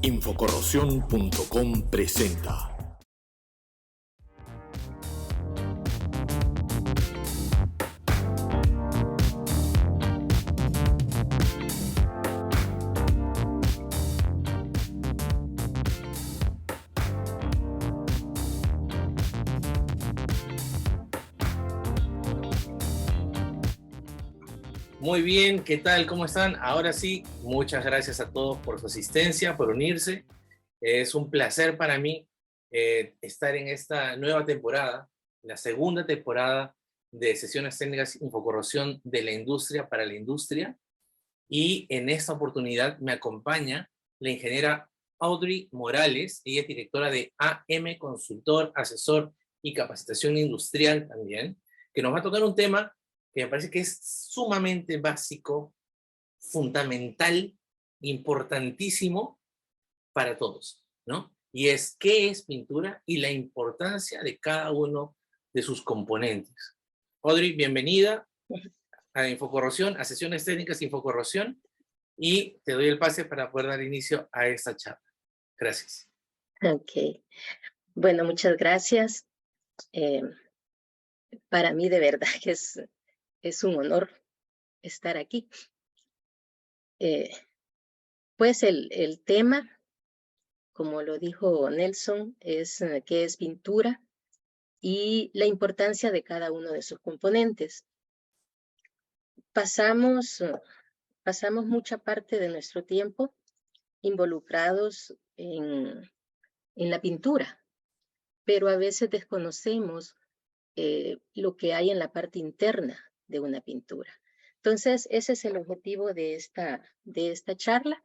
Infocorrosión.com presenta. Muy bien, ¿qué tal? ¿Cómo están? Ahora sí, muchas gracias a todos por su asistencia, por unirse. Es un placer para mí estar en esta nueva temporada, la segunda temporada de Sesiones Técnicas Infocorrosión de la Industria para la Industria. Y en esta oportunidad me acompaña la ingeniera Audrey Morales. Ella es directora de AM Consultor, Asesor y Capacitación Industrial también, que nos va a tocar un tema que me parece que es sumamente básico, fundamental, importantísimo para todos, ¿no? Y es qué es pintura y la importancia de cada uno de sus componentes. Audrey, bienvenida a Infocorrosión, a Sesiones Técnicas Infocorrosión, y te doy el pase para poder dar inicio a esta charla. Gracias. Ok. Bueno, muchas gracias. Para mí de verdad que es un honor estar aquí. Pues el tema, como lo dijo Nelson, es qué es pintura y la importancia de cada uno de sus componentes. Pasamos mucha parte de nuestro tiempo involucrados en la pintura, pero a veces desconocemos lo que hay en la parte interna de una pintura. Entonces, ese es el objetivo de esta charla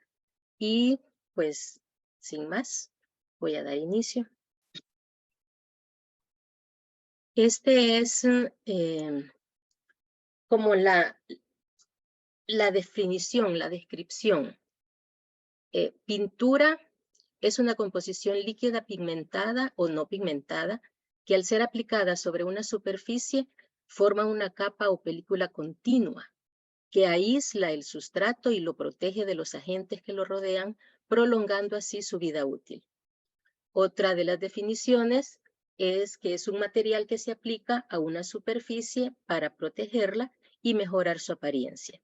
y pues, sin más, voy a dar inicio. Este es como la definición, la descripción. Pintura es una composición líquida pigmentada o no pigmentada que al ser aplicada sobre una superficie forma una capa o película continua que aísla el sustrato y lo protege de los agentes que lo rodean, prolongando así su vida útil. Otra de las definiciones es que es un material que se aplica a una superficie para protegerla y mejorar su apariencia.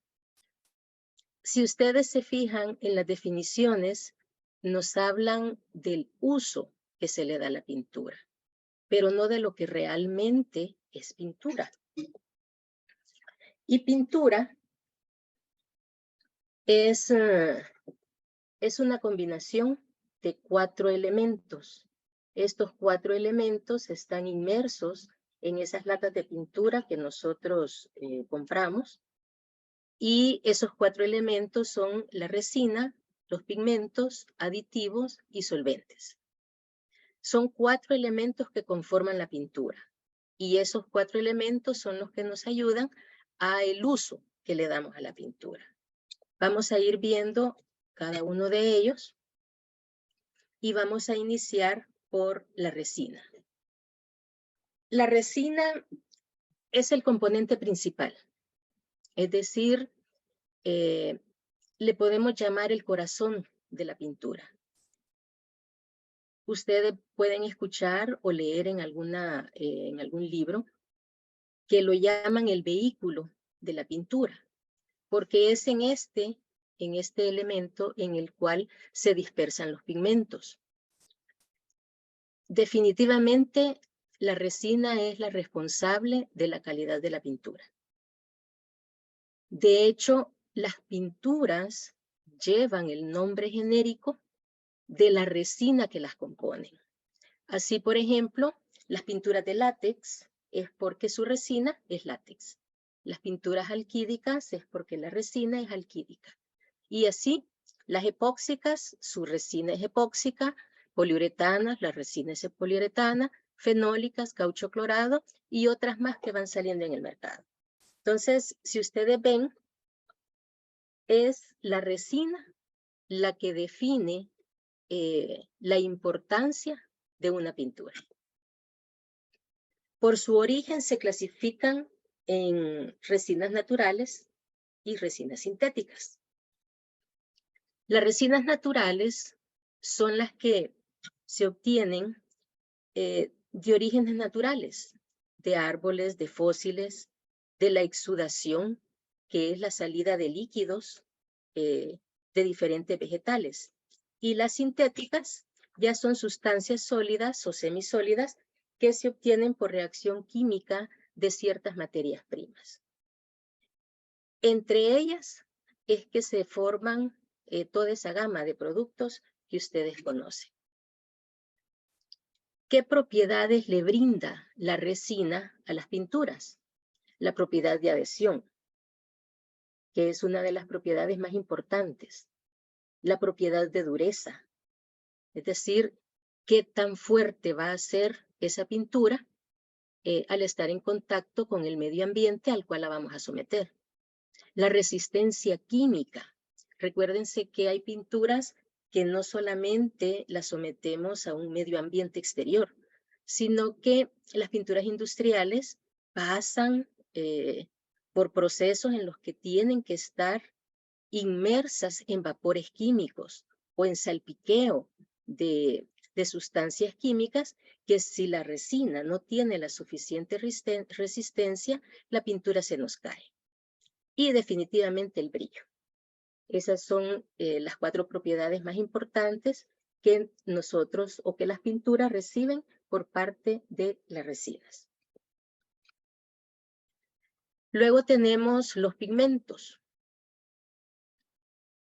Si ustedes se fijan en las definiciones, nos hablan del uso que se le da a la pintura, pero no de lo que realmente es pintura. Y pintura es una combinación de 4 elementos. Estos 4 elementos están inmersos en esas latas de pintura que nosotros compramos. Y esos 4 elementos son la resina, los pigmentos, aditivos y solventes. Son 4 elementos que conforman la pintura. Y esos 4 elementos son los que nos ayudan al uso que le damos a la pintura. Vamos a ir viendo cada uno de ellos y vamos a iniciar por la resina. La resina es el componente principal, es decir, le podemos llamar el corazón de la pintura. Ustedes pueden escuchar o leer en algún libro que lo llaman el vehículo de la pintura, porque es en este elemento en el cual se dispersan los pigmentos. Definitivamente, la resina es la responsable de la calidad de la pintura. De hecho, las pinturas llevan el nombre genérico de la resina que las componen. Así, por ejemplo, las pinturas de látex es porque su resina es látex. Las pinturas alquídicas es porque la resina es alquídica. Y así, las epóxicas, su resina es epóxica, poliuretanas, la resina es poliuretana, fenólicas, caucho clorado y otras más que van saliendo en el mercado. Entonces, si ustedes ven, es la resina la que define la importancia de una pintura. Por su origen se clasifican en resinas naturales y resinas sintéticas. Las resinas naturales son las que se obtienen de orígenes naturales, de árboles, de fósiles, de la exudación, que es la salida de líquidos de diferentes vegetales. Y las sintéticas ya son sustancias sólidas o semisólidas que se obtienen por reacción química de ciertas materias primas. Entre ellas es que se forman toda esa gama de productos que ustedes conocen. ¿Qué propiedades le brinda la resina a las pinturas? La propiedad de adhesión, que es una de las propiedades más importantes. La propiedad de dureza, es decir, qué tan fuerte va a ser esa pintura al estar en contacto con el medio ambiente al cual la vamos a someter. La resistencia química. Recuérdense que hay pinturas que no solamente las sometemos a un medio ambiente exterior, sino que las pinturas industriales pasan por procesos en los que tienen que estar inmersas en vapores químicos o en salpiqueo de sustancias químicas que si la resina no tiene la suficiente resistencia, la pintura se nos cae. Y definitivamente el brillo. Esas son las 4 propiedades más importantes que nosotros o que las pinturas reciben por parte de las resinas. Luego tenemos los pigmentos.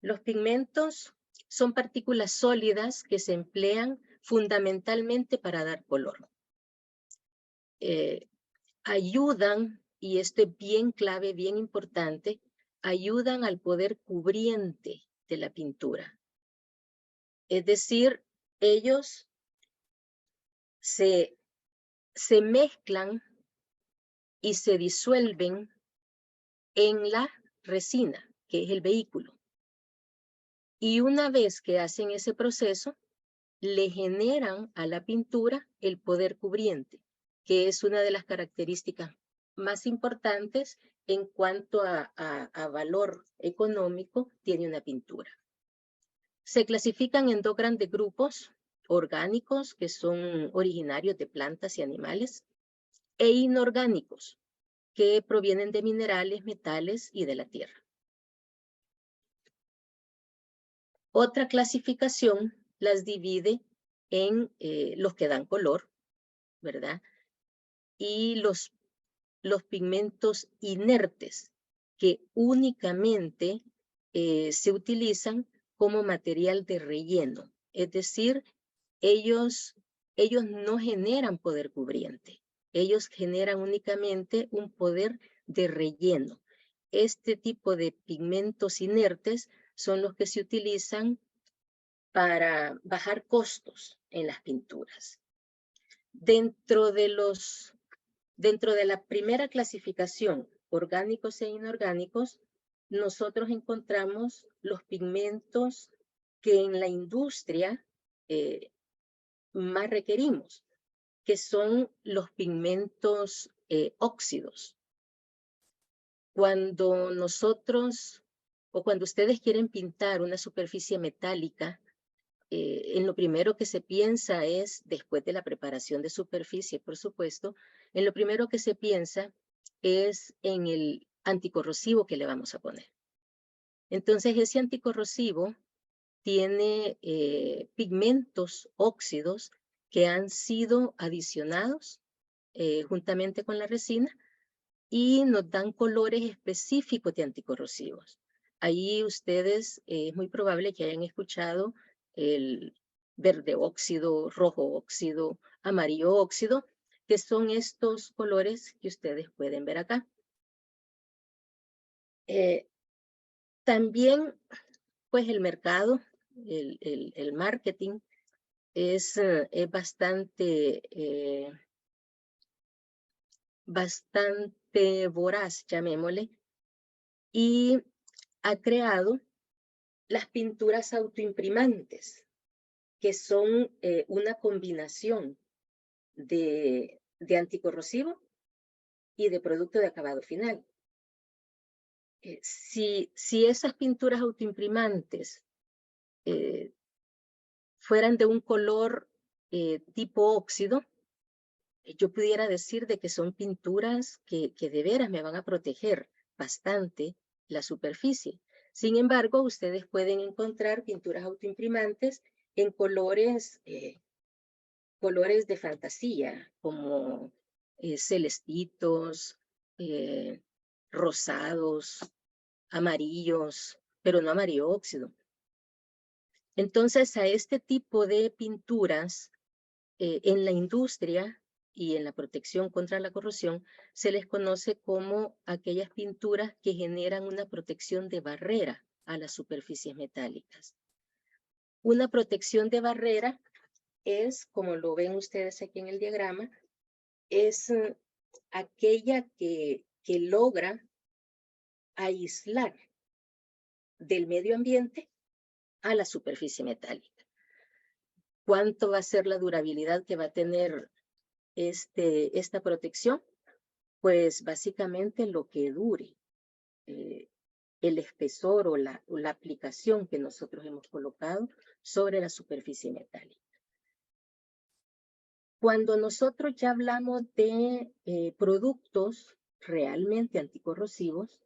Los pigmentos son partículas sólidas que se emplean fundamentalmente para dar color. Ayudan, y esto es bien clave, bien importante, ayudan al poder cubriente de la pintura. Es decir, ellos se mezclan y se disuelven en la resina, que es el vehículo. Y una vez que hacen ese proceso, le generan a la pintura el poder cubriente, que es una de las características más importantes en cuanto a valor económico tiene una pintura. Se clasifican en 2 grandes grupos, orgánicos, que son originarios de plantas y animales, e inorgánicos, que provienen de minerales, metales y de la tierra. Otra clasificación las divide en los que dan color, ¿verdad? Y los pigmentos inertes, que únicamente se utilizan como material de relleno. Es decir, ellos no generan poder cubriente. Ellos generan únicamente un poder de relleno. Este tipo de pigmentos inertes son los que se utilizan para bajar costos en las pinturas. Dentro de la primera clasificación, orgánicos e inorgánicos, nosotros encontramos los pigmentos que en la industria más requerimos, que son los pigmentos óxidos. Cuando nosotros, o cuando ustedes quieren pintar una superficie metálica, en lo primero que se piensa es, después de la preparación de superficie, por supuesto, en lo primero que se piensa es en el anticorrosivo que le vamos a poner. Entonces, ese anticorrosivo tiene pigmentos óxidos que han sido adicionados juntamente con la resina y nos dan colores específicos de anticorrosivos. Ahí ustedes es muy probable que hayan escuchado el verde óxido, rojo óxido, amarillo óxido, que son estos colores que ustedes pueden ver acá. También, pues el mercado, el marketing es bastante voraz, llamémosle, y ha creado las pinturas autoimprimantes, que son una combinación de anticorrosivo y de producto de acabado final. Si esas pinturas autoimprimantes fueran de un color tipo óxido, yo pudiera decir de que son pinturas que de veras me van a proteger bastante la superficie. Sin embargo, ustedes pueden encontrar pinturas autoimprimantes en colores, colores de fantasía, como celestitos, rosados, amarillos, pero no amarillo óxido. Entonces, a este tipo de pinturas en la industria y en la protección contra la corrosión se les conoce como aquellas pinturas que generan una protección de barrera a las superficies metálicas. Una protección de barrera es, como lo ven ustedes aquí en el diagrama, es aquella que logra aislar del medio ambiente a la superficie metálica. ¿Cuánto va a ser la durabilidad que va a tener esta protección? Pues básicamente lo que dure el espesor o la aplicación que nosotros hemos colocado sobre la superficie metálica. Cuando nosotros ya hablamos de productos realmente anticorrosivos,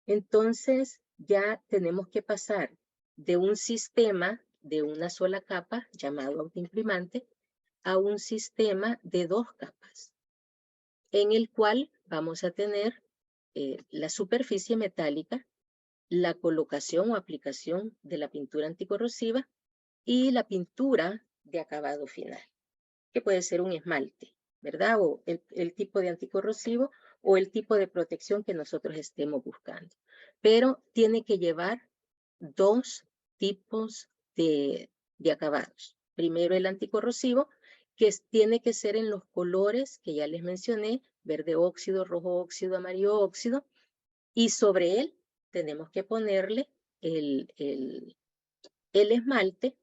entonces ya tenemos que pasar de un sistema de una sola capa llamado autoimprimante a un sistema de 2 capas, en el cual vamos a tener la superficie metálica, la colocación o aplicación de la pintura anticorrosiva y la pintura de acabado final, que puede ser un esmalte, ¿verdad? O el tipo de anticorrosivo o el tipo de protección que nosotros estemos buscando. Pero tiene que llevar 2 tipos de acabados. Primero el anticorrosivo, que tiene que ser en los colores que ya les mencioné, verde óxido, rojo óxido, amarillo óxido, y sobre él tenemos que ponerle el esmalte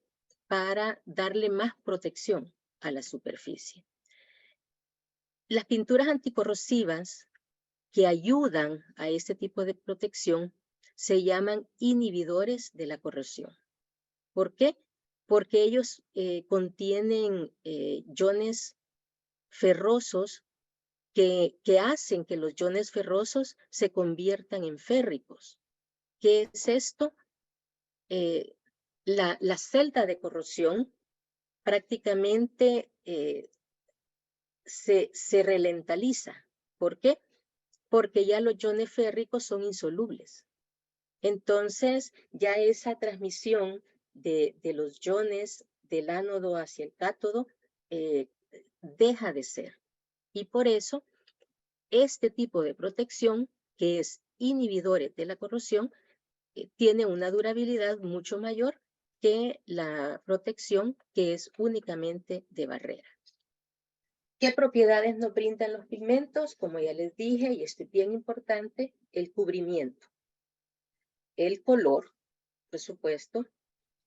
para darle más protección a la superficie. Las pinturas anticorrosivas que ayudan a este tipo de protección se llaman inhibidores de la corrosión. ¿Por qué? Porque ellos contienen iones ferrosos que hacen que los iones ferrosos se conviertan en férricos. ¿Qué es esto? La celda de corrosión prácticamente se relentaliza. ¿Por qué? Porque ya los iones férricos son insolubles. Entonces, ya esa transmisión de los iones del ánodo hacia el cátodo deja de ser. Y por eso, este tipo de protección, que es inhibidores de la corrosión, tiene una durabilidad mucho mayor que la protección que es únicamente de barrera. ¿Qué propiedades nos brindan los pigmentos? Como ya les dije, y esto es bien importante, el cubrimiento, el color, por supuesto,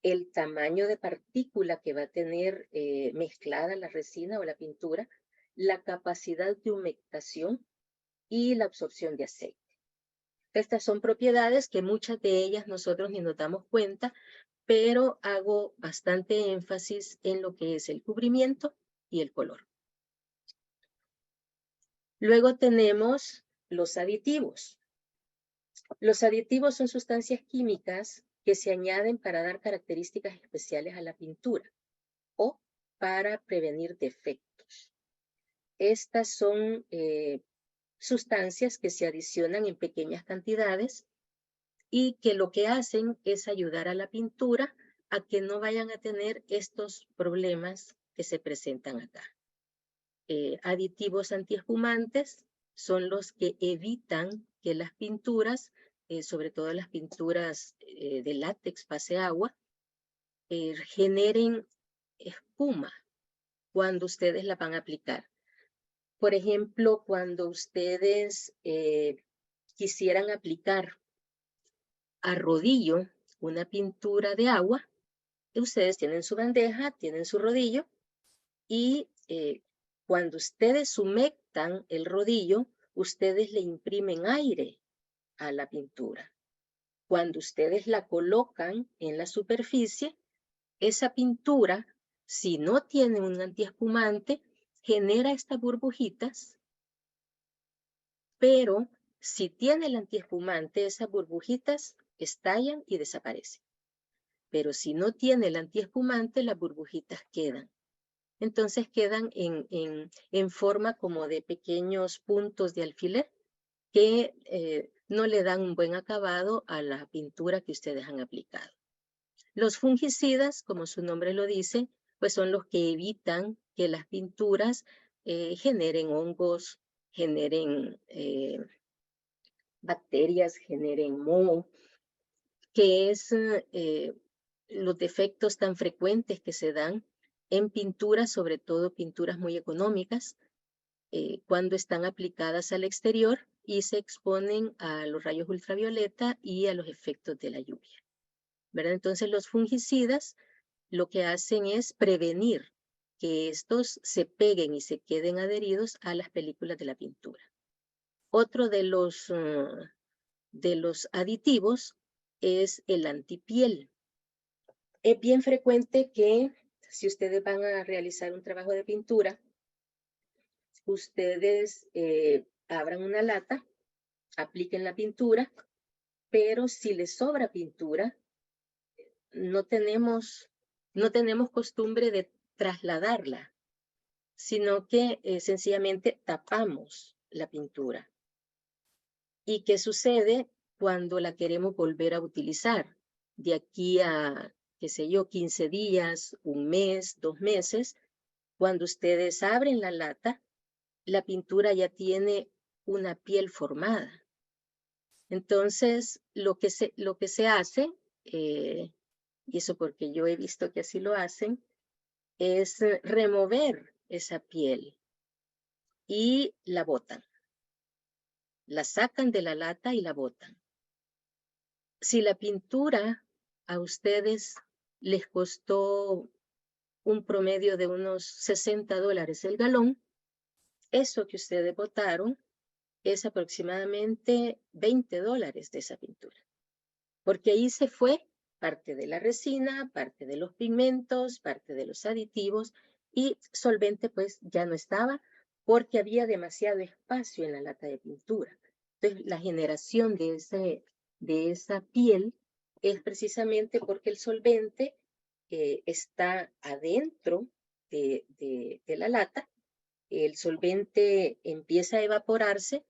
el tamaño de partícula que va a tener mezclada la resina o la pintura, la capacidad de humectación y la absorción de aceite. Estas son propiedades que muchas de ellas nosotros ni nos damos cuenta, pero hago bastante énfasis en lo que es el cubrimiento y el color. Luego tenemos los aditivos. Los aditivos son sustancias químicas que se añaden para dar características especiales a la pintura o para prevenir defectos. Estas son sustancias que se adicionan en pequeñas cantidades y que lo que hacen es ayudar a la pintura a que no vayan a tener estos problemas que se presentan acá. Aditivos antiespumantes son los que evitan que las pinturas, sobre todo las pinturas de látex pase agua, generen espuma cuando ustedes la van a aplicar. Por ejemplo, cuando ustedes quisieran aplicar a rodillo una pintura de agua, ustedes tienen su bandeja, tienen su rodillo y cuando ustedes humectan el rodillo, ustedes le imprimen aire a la pintura. Cuando ustedes la colocan en la superficie, esa pintura Si no tiene un antiespumante, genera estas burbujitas, pero si tiene el antiespumante, esas burbujitas estallan y desaparecen. Pero si no tiene el antiespumante, las burbujitas quedan. Entonces quedan en forma como de pequeños puntos de alfiler que no le dan un buen acabado a la pintura que ustedes han aplicado. Los fungicidas, como su nombre lo dice, pues son los que evitan que las pinturas generen hongos, generen bacterias, generen moho, que es los defectos tan frecuentes que se dan en pinturas, sobre todo pinturas muy económicas, cuando están aplicadas al exterior y se exponen a los rayos ultravioleta y a los efectos de la lluvia, ¿verdad? Entonces los fungicidas lo que hacen es prevenir que estos se peguen y se queden adheridos a las películas de la pintura. Otro de los aditivos es el antipiel. Es bien frecuente que si ustedes van a realizar un trabajo de pintura, ustedes abran una lata, apliquen la pintura, pero si les sobra pintura, no tenemos costumbre de trasladarla, sino que sencillamente tapamos la pintura. ¿Y qué sucede cuando la queremos volver a utilizar? De aquí a, qué sé yo, 15 días, un mes, 2 meses, cuando ustedes abren la lata, la pintura ya tiene una piel formada. Entonces, lo que se hace, y eso porque yo he visto que así lo hacen, es remover esa piel y la botan. La sacan de la lata y la botan. Si la pintura a ustedes les costó un promedio de unos $60 el galón, eso que ustedes botaron es aproximadamente $20 de esa pintura. Porque ahí se fue parte de la resina, parte de los pigmentos, parte de los aditivos y solvente pues ya no estaba porque había demasiado espacio en la lata de pintura. Entonces la generación de esa piel es precisamente porque el solvente está adentro de la lata, el solvente empieza a evaporarse,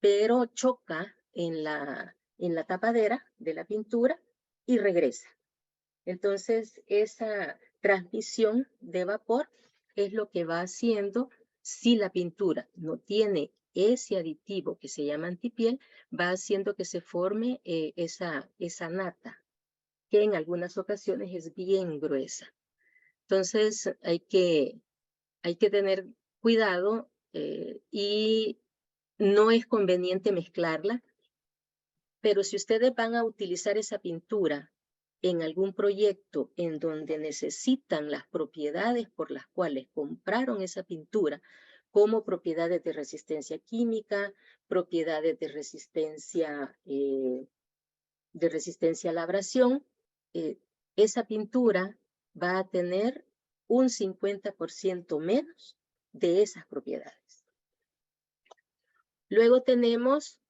pero choca en la tapadera de la pintura y regresa. Entonces, esa transmisión de vapor es lo que va haciendo, si la pintura no tiene ese aditivo que se llama antipiel, va haciendo que se forme esa nata, que en algunas ocasiones es bien gruesa. Entonces, hay que tener cuidado y no es conveniente mezclarla, pero si ustedes van a utilizar esa pintura en algún proyecto en donde necesitan las propiedades por las cuales compraron esa pintura, como propiedades de resistencia química, propiedades de resistencia a la abrasión, esa pintura va a tener un 50% menos de esas propiedades. Luego tenemos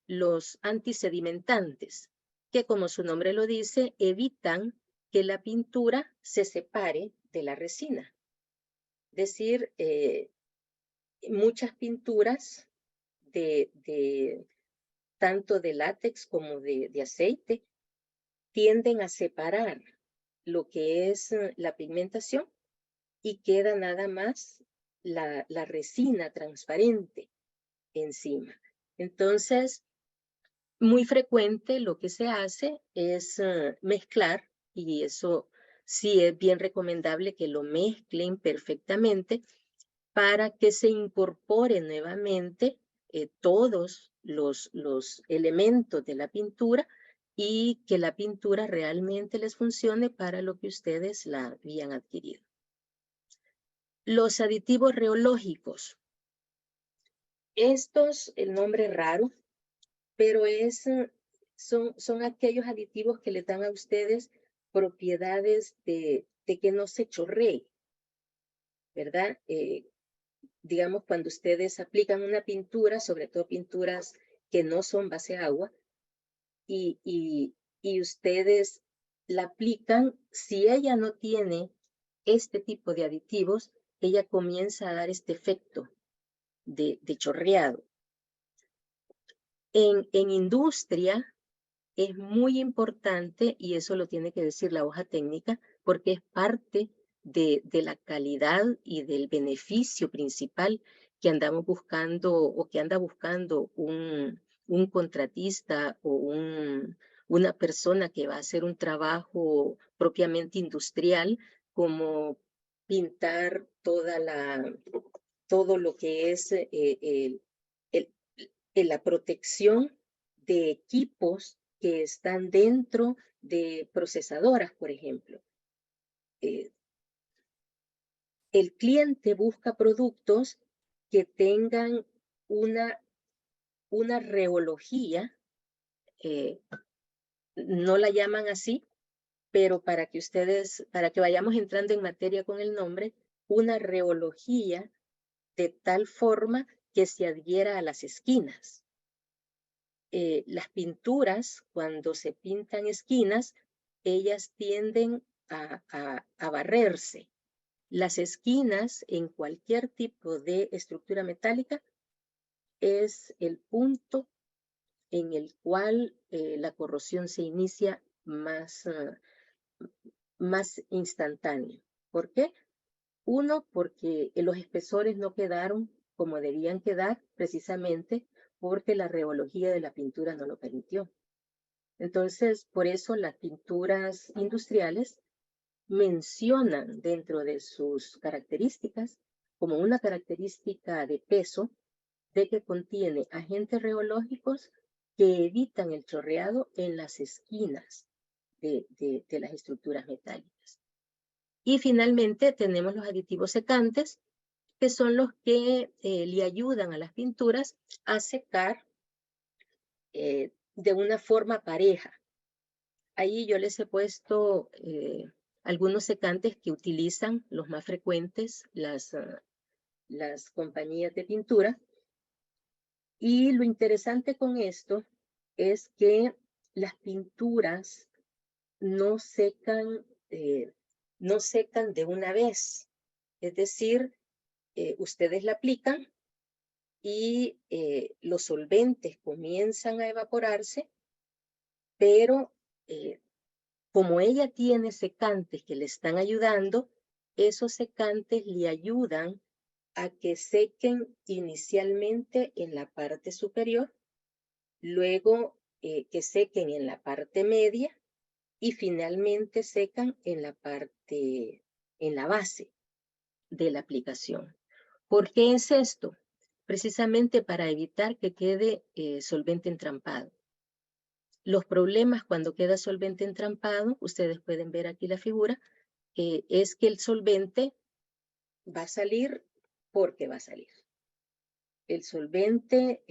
los antisedimentantes, que como su nombre lo dice, evitan que la pintura se separe de la resina. Es decir, muchas pinturas tanto de látex como de aceite tienden a separar lo que es la pigmentación y queda nada más la resina transparente encima. Entonces, muy frecuente lo que se hace es mezclar, y eso sí es bien recomendable que lo mezclen perfectamente para que se incorporen nuevamente todos los elementos de la pintura y que la pintura realmente les funcione para lo que ustedes la habían adquirido. Los aditivos reológicos. Estos, el nombre es raro, pero son aquellos aditivos que le dan a ustedes propiedades de que no se chorree, ¿verdad? Digamos, cuando ustedes aplican una pintura, sobre todo pinturas que no son base agua, y ustedes la aplican, si ella no tiene este tipo de aditivos, ella comienza a dar este efecto de chorreado. En industria es muy importante, y eso lo tiene que decir la hoja técnica, porque es parte de la calidad y del beneficio principal que andamos buscando o que anda buscando un contratista o una persona que va a hacer un trabajo propiamente industrial, como pintar todo lo que es la protección de equipos que están dentro de procesadoras, por ejemplo. El cliente busca productos que tengan una reología, no la llaman así, pero para que vayamos entrando en materia con el nombre, una reología de tal forma que se adhiera a las esquinas. Las pinturas, cuando se pintan esquinas, ellas tienden a barrerse. Las esquinas en cualquier tipo de estructura metálica es el punto en el cual la corrosión se inicia más instantáneo. ¿Por qué? Uno, porque los espesores no quedaron como debían quedar, precisamente porque la reología de la pintura no lo permitió. Entonces, por eso las pinturas industriales mencionan dentro de sus características como una característica de peso de que contiene agentes reológicos que evitan el chorreado en las esquinas de las estructuras metálicas. Y finalmente tenemos los aditivos secantes, que son los que le ayudan a las pinturas a secar de una forma pareja. Ahí yo les he puesto algunos secantes que utilizan los más frecuentes las compañías de pintura. Y lo interesante con esto es que las pinturas no secan de una vez. Es decir, ustedes la aplican y los solventes comienzan a evaporarse, pero como ella tiene secantes que le están ayudando, esos secantes le ayudan a que sequen inicialmente en la parte superior, luego que sequen en la parte media y finalmente secan en la base de la aplicación. ¿Por qué es esto? Precisamente para evitar que quede solvente entrampado. Los problemas cuando queda solvente entrampado, ustedes pueden ver aquí la figura, es que el solvente va a salir porque va a salir. El solvente,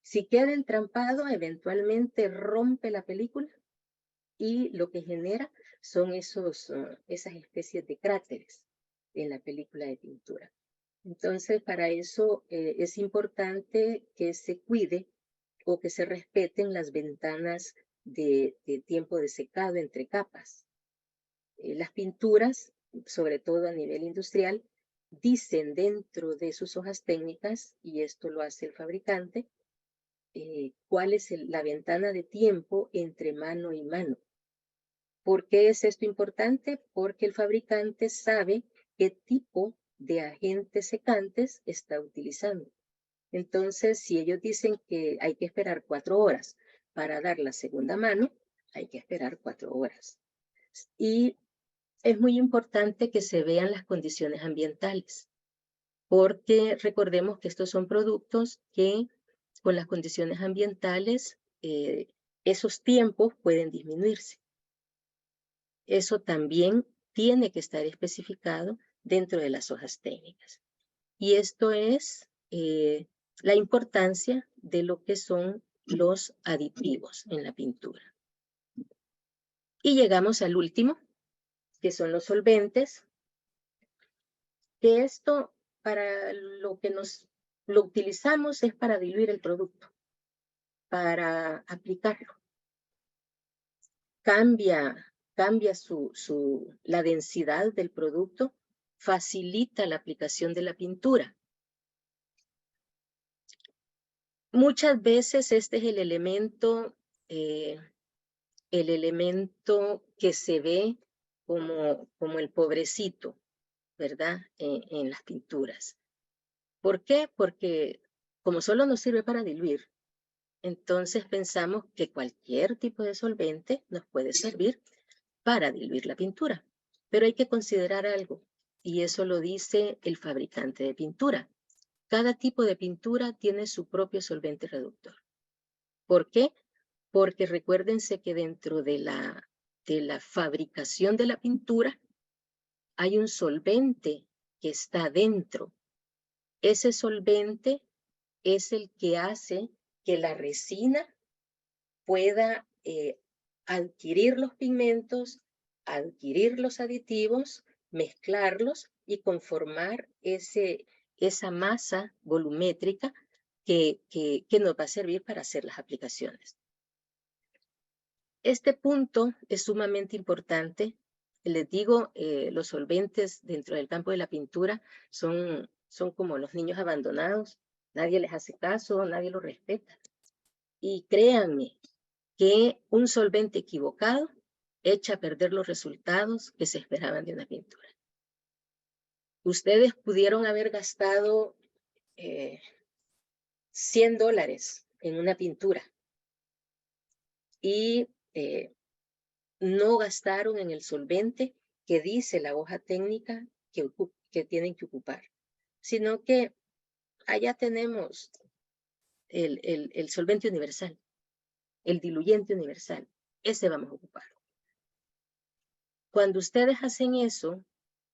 si queda entrampado, eventualmente rompe la película y lo que genera son esas especies de cráteres en la película de pintura. Entonces, para eso es importante que se cuide o que se respeten las ventanas de tiempo de secado entre capas. Las pinturas, sobre todo a nivel industrial, dicen dentro de sus hojas técnicas, y esto lo hace el fabricante, cuál es la ventana de tiempo entre mano y mano. ¿Por qué es esto importante? Porque el fabricante sabe qué tipo de agentes secantes está utilizando. Entonces, si ellos dicen que hay que esperar 4 horas para dar la segunda mano, hay que esperar 4 horas. Y es muy importante que se vean las condiciones ambientales, porque recordemos que estos son productos que con las condiciones ambientales, esos tiempos pueden disminuirse. Eso también tiene que estar especificado dentro de las hojas técnicas. Y esto es la importancia de lo que son los aditivos en la pintura. Y llegamos al último, que son los solventes. que esto para lo que lo utilizamos es para diluir el producto, para aplicarlo. Cambia la densidad del producto, facilita la aplicación de la pintura. Muchas veces este es el elemento que se ve como el pobrecito, ¿verdad? En las pinturas. ¿Por qué? Porque como solo nos sirve para diluir, entonces pensamos que cualquier tipo de solvente nos puede servir para diluir la pintura. Pero hay que considerar algo, y eso lo dice el fabricante de pintura. Cada tipo de pintura tiene su propio solvente reductor. ¿Por qué? Porque recuérdense que dentro de la fabricación de la pintura hay un solvente que está dentro. Ese solvente es el que hace que la resina pueda adquirir los pigmentos, adquirir los aditivos, mezclarlos y conformar esa masa volumétrica que nos va a servir para hacer las aplicaciones. Este punto es sumamente importante. Les digo, los solventes dentro del campo de la pintura son como los niños abandonados. Nadie les hace caso, nadie los respeta. Y créanme que un solvente equivocado echa a perder los resultados que se esperaban de una pintura. Ustedes pudieron haber gastado $100 en una pintura y no gastaron en el solvente que dice la hoja técnica que tienen que ocupar, sino que allá tenemos el solvente universal, el diluyente universal, ese vamos a ocupar. Cuando ustedes hacen eso,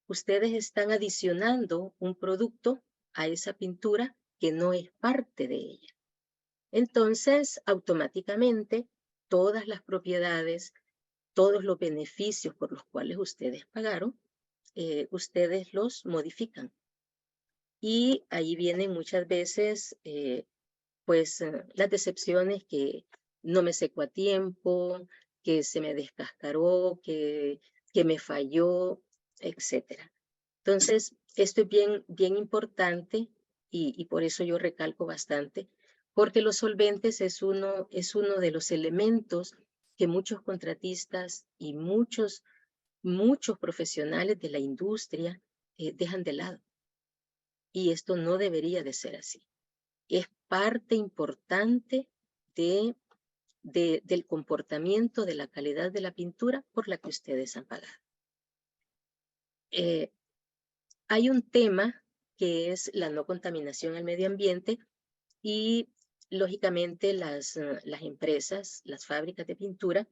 ustedes están adicionando un producto a esa pintura que no es parte de ella. Entonces, automáticamente, todas las propiedades, todos los beneficios por los cuales ustedes pagaron, ustedes los modifican. Y ahí vienen muchas veces, las decepciones que no me secó a tiempo, que se me descascaró, que me falló, etc. Entonces, esto es bien importante y por eso yo recalco bastante, porque los solventes es uno de los elementos que muchos contratistas y muchos profesionales de la industria dejan de lado. Y esto no debería de ser así. Es parte importante del comportamiento, de la calidad de la pintura por la que ustedes han pagado. Hay un tema que es la no contaminación al medio ambiente y lógicamente las empresas, las fábricas de pintura,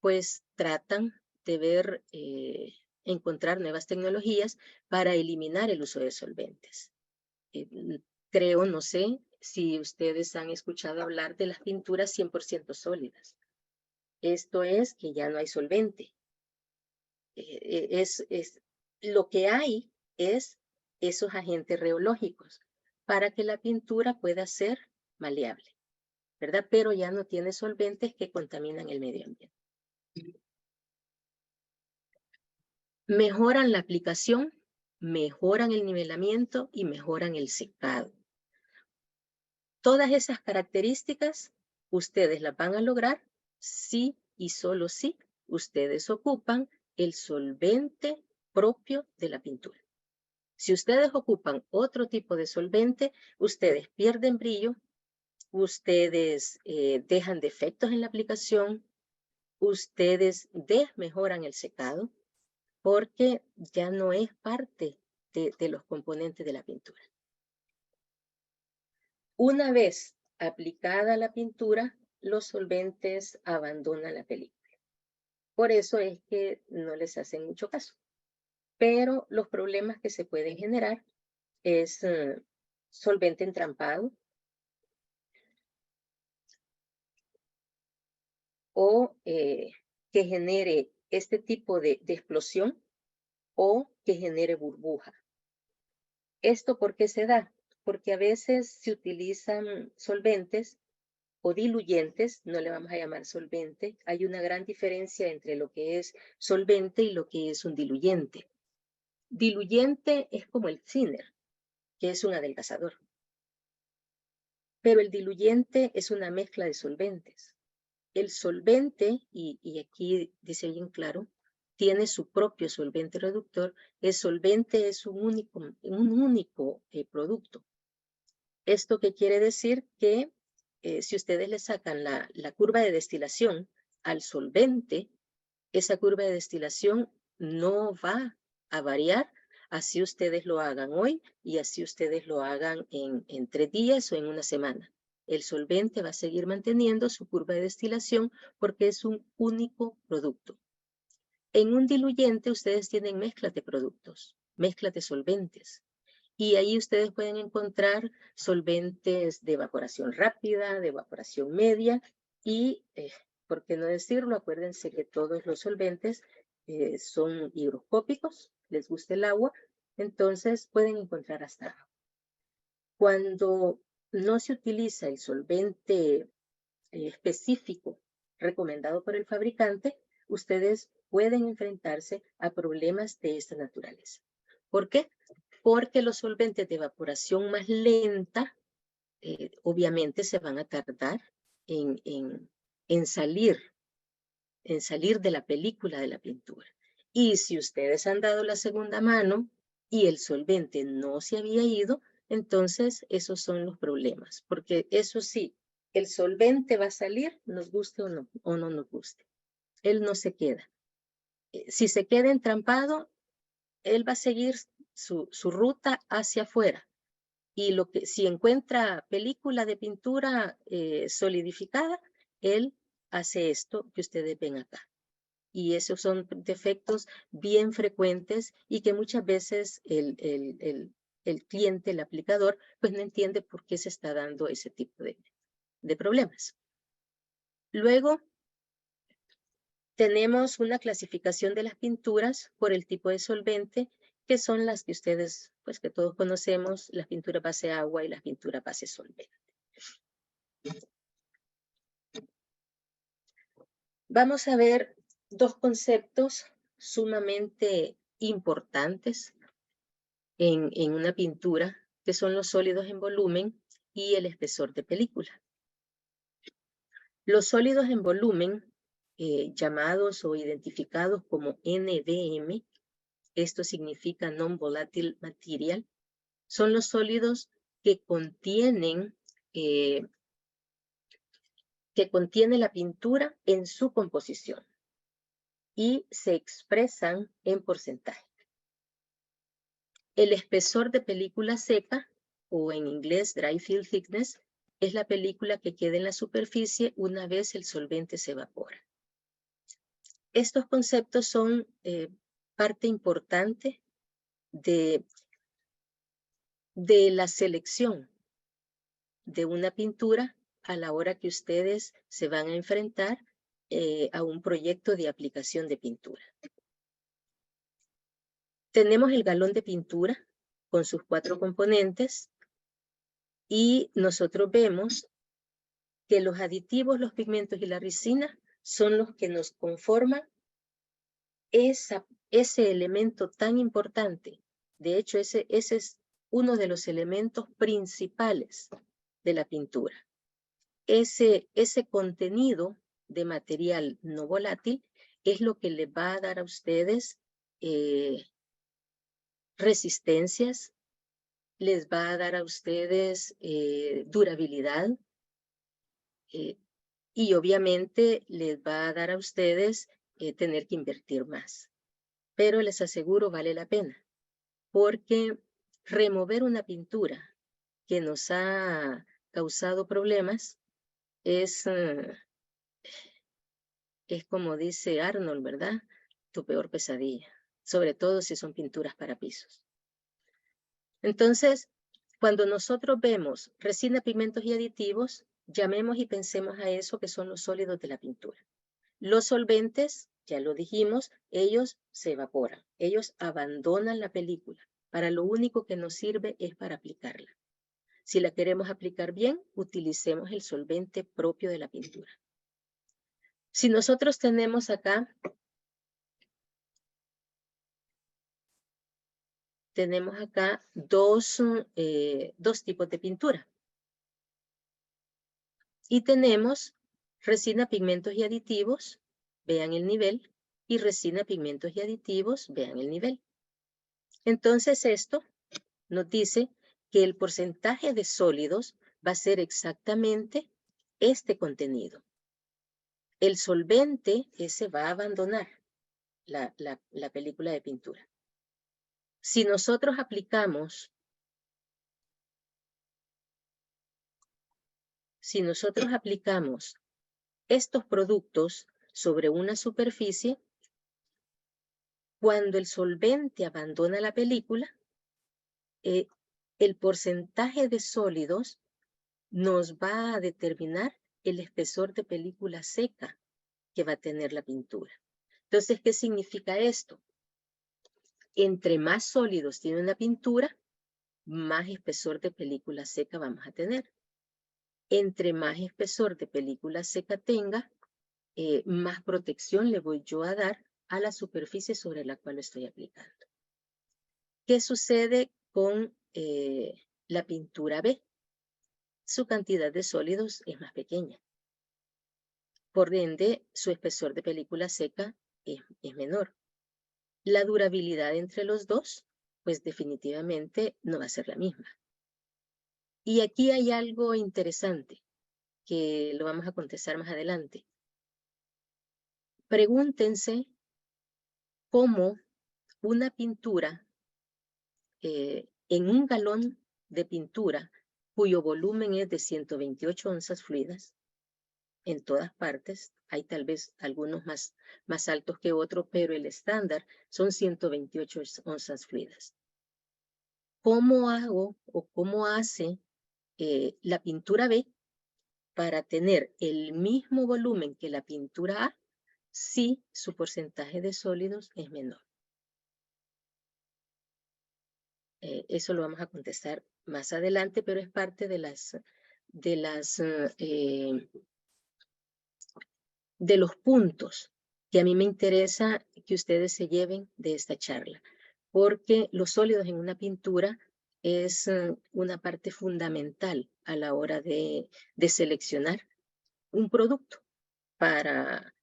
pues tratan de encontrar nuevas tecnologías para eliminar el uso de solventes. Creo, no sé si ustedes han escuchado hablar de las pinturas 100% sólidas. Esto es que ya no hay solvente. Lo que hay es esos agentes reológicos para que la pintura pueda ser maleable, ¿verdad? Pero ya no tiene solventes que contaminan el medio ambiente. Mejoran la aplicación, mejoran el nivelamiento y mejoran el secado. Todas esas características ustedes las van a lograr si y solo si ustedes ocupan el solvente propio de la pintura. Si ustedes ocupan otro tipo de solvente, ustedes pierden brillo, ustedes dejan defectos en la aplicación, ustedes desmejoran el secado, porque ya no es parte de los componentes de la pintura. Una vez aplicada la pintura, los solventes abandonan la película. Por eso es que no les hacen mucho caso. Pero los problemas que se pueden generar es solvente entrampado o que genere este tipo de explosión o que genere burbuja. ¿Esto por qué se da? Porque a veces se utilizan solventes o diluyentes, no le vamos a llamar solvente. Hay una gran diferencia entre lo que es solvente y lo que es un diluyente. Diluyente es como el thinner, que es un adelgazador. Pero el diluyente es una mezcla de solventes. El solvente, y aquí dice bien claro, tiene su propio solvente reductor. El solvente es un único producto. ¿Esto qué quiere decir? Que si ustedes le sacan la curva de destilación al solvente, esa curva de destilación no va a variar, así ustedes lo hagan hoy y así ustedes lo hagan en 3 días o en una semana. El solvente va a seguir manteniendo su curva de destilación porque es un único producto. En un diluyente ustedes tienen mezclas de productos, mezclas de solventes. Y ahí ustedes pueden encontrar solventes de evaporación rápida, de evaporación media y, ¿por qué no decirlo? Acuérdense que todos los solventes son higroscópicos, les gusta el agua, entonces pueden encontrar hasta agua. Cuando no se utiliza el solvente específico recomendado por el fabricante, ustedes pueden enfrentarse a problemas de esta naturaleza. ¿Por qué? Porque los solventes de evaporación más lenta, obviamente se van a tardar en salir de la película de la pintura. Y si ustedes han dado la segunda mano y el solvente no se había ido, entonces esos son los problemas. Porque eso sí, el solvente va a salir, nos guste o no nos guste. Él no se queda. Si se queda entrampado, él va a seguir su ruta hacia afuera. Y si encuentra película de pintura solidificada, él hace esto que ustedes ven acá. Y esos son defectos bien frecuentes y que muchas veces el cliente, el aplicador, pues no entiende por qué se está dando ese tipo de problemas. Luego, tenemos una clasificación de las pinturas por el tipo de solvente, que son las que ustedes, pues que todos conocemos, las pinturas base agua y las pinturas base solvente. Vamos a ver dos conceptos sumamente importantes en una pintura, que son los sólidos en volumen y el espesor de película. Los sólidos en volumen, llamados o identificados como NVM, esto significa Non-Volatile Material, son los sólidos que contienen la pintura en su composición y se expresan en porcentaje. El espesor de película seca, o en inglés dry film thickness, es la película que queda en la superficie una vez el solvente se evapora. Estos conceptos son parte importante de la selección de una pintura a la hora que ustedes se van a enfrentar a un proyecto de aplicación de pintura. Tenemos el galón de pintura con sus 4 componentes y nosotros vemos que los aditivos, los pigmentos y la resina son los que nos conforman ese elemento tan importante. De hecho, ese es uno de los elementos principales de la pintura. Ese contenido de material no volátil es lo que les va a dar a ustedes resistencias, les va a dar a ustedes durabilidad y obviamente les va a dar a ustedes tener que invertir más. Pero les aseguro vale la pena, porque remover una pintura que nos ha causado problemas es como dice Arnold, ¿verdad? Tu peor pesadilla, sobre todo si son pinturas para pisos. Entonces, cuando nosotros vemos resina, pigmentos y aditivos, llamemos y pensemos a eso que son los sólidos de la pintura. Los solventes, ya lo dijimos, ellos se evaporan, ellos abandonan la película. Para lo único que nos sirve es para aplicarla. Si la queremos aplicar bien, utilicemos el solvente propio de la pintura. Si nosotros tenemos acá, dos tipos de pintura. Y tenemos resina, pigmentos y aditivos, vean el nivel, y resina, pigmentos y aditivos, vean el nivel. Entonces esto nos dice que el porcentaje de sólidos va a ser exactamente este contenido. El solvente ese va a abandonar la película de pintura. Si nosotros aplicamos estos productos sobre una superficie, cuando el solvente abandona la película, el porcentaje de sólidos nos va a determinar el espesor de película seca que va a tener la pintura. Entonces, ¿qué significa esto? Entre más sólidos tiene una pintura, más espesor de película seca vamos a tener. Entre más espesor de película seca tenga, más protección le voy yo a dar a la superficie sobre la cual estoy aplicando. ¿Qué sucede con la pintura B? Su cantidad de sólidos es más pequeña. Por ende, su espesor de película seca es menor. La durabilidad entre los dos, pues definitivamente no va a ser la misma. Y aquí hay algo interesante que lo vamos a contestar más adelante. Pregúntense cómo una pintura en un galón de pintura cuyo volumen es de 128 onzas fluidas en todas partes, hay tal vez algunos más altos que otros, pero el estándar son 128 onzas fluidas. ¿Cómo hago o cómo hace la pintura B para tener el mismo volumen que la pintura A si su porcentaje de sólidos es menor? Eso lo vamos a contestar más adelante, pero es parte de los puntos que a mí me interesa que ustedes se lleven de esta charla, porque los sólidos en una pintura es una parte fundamental a la hora de seleccionar un producto para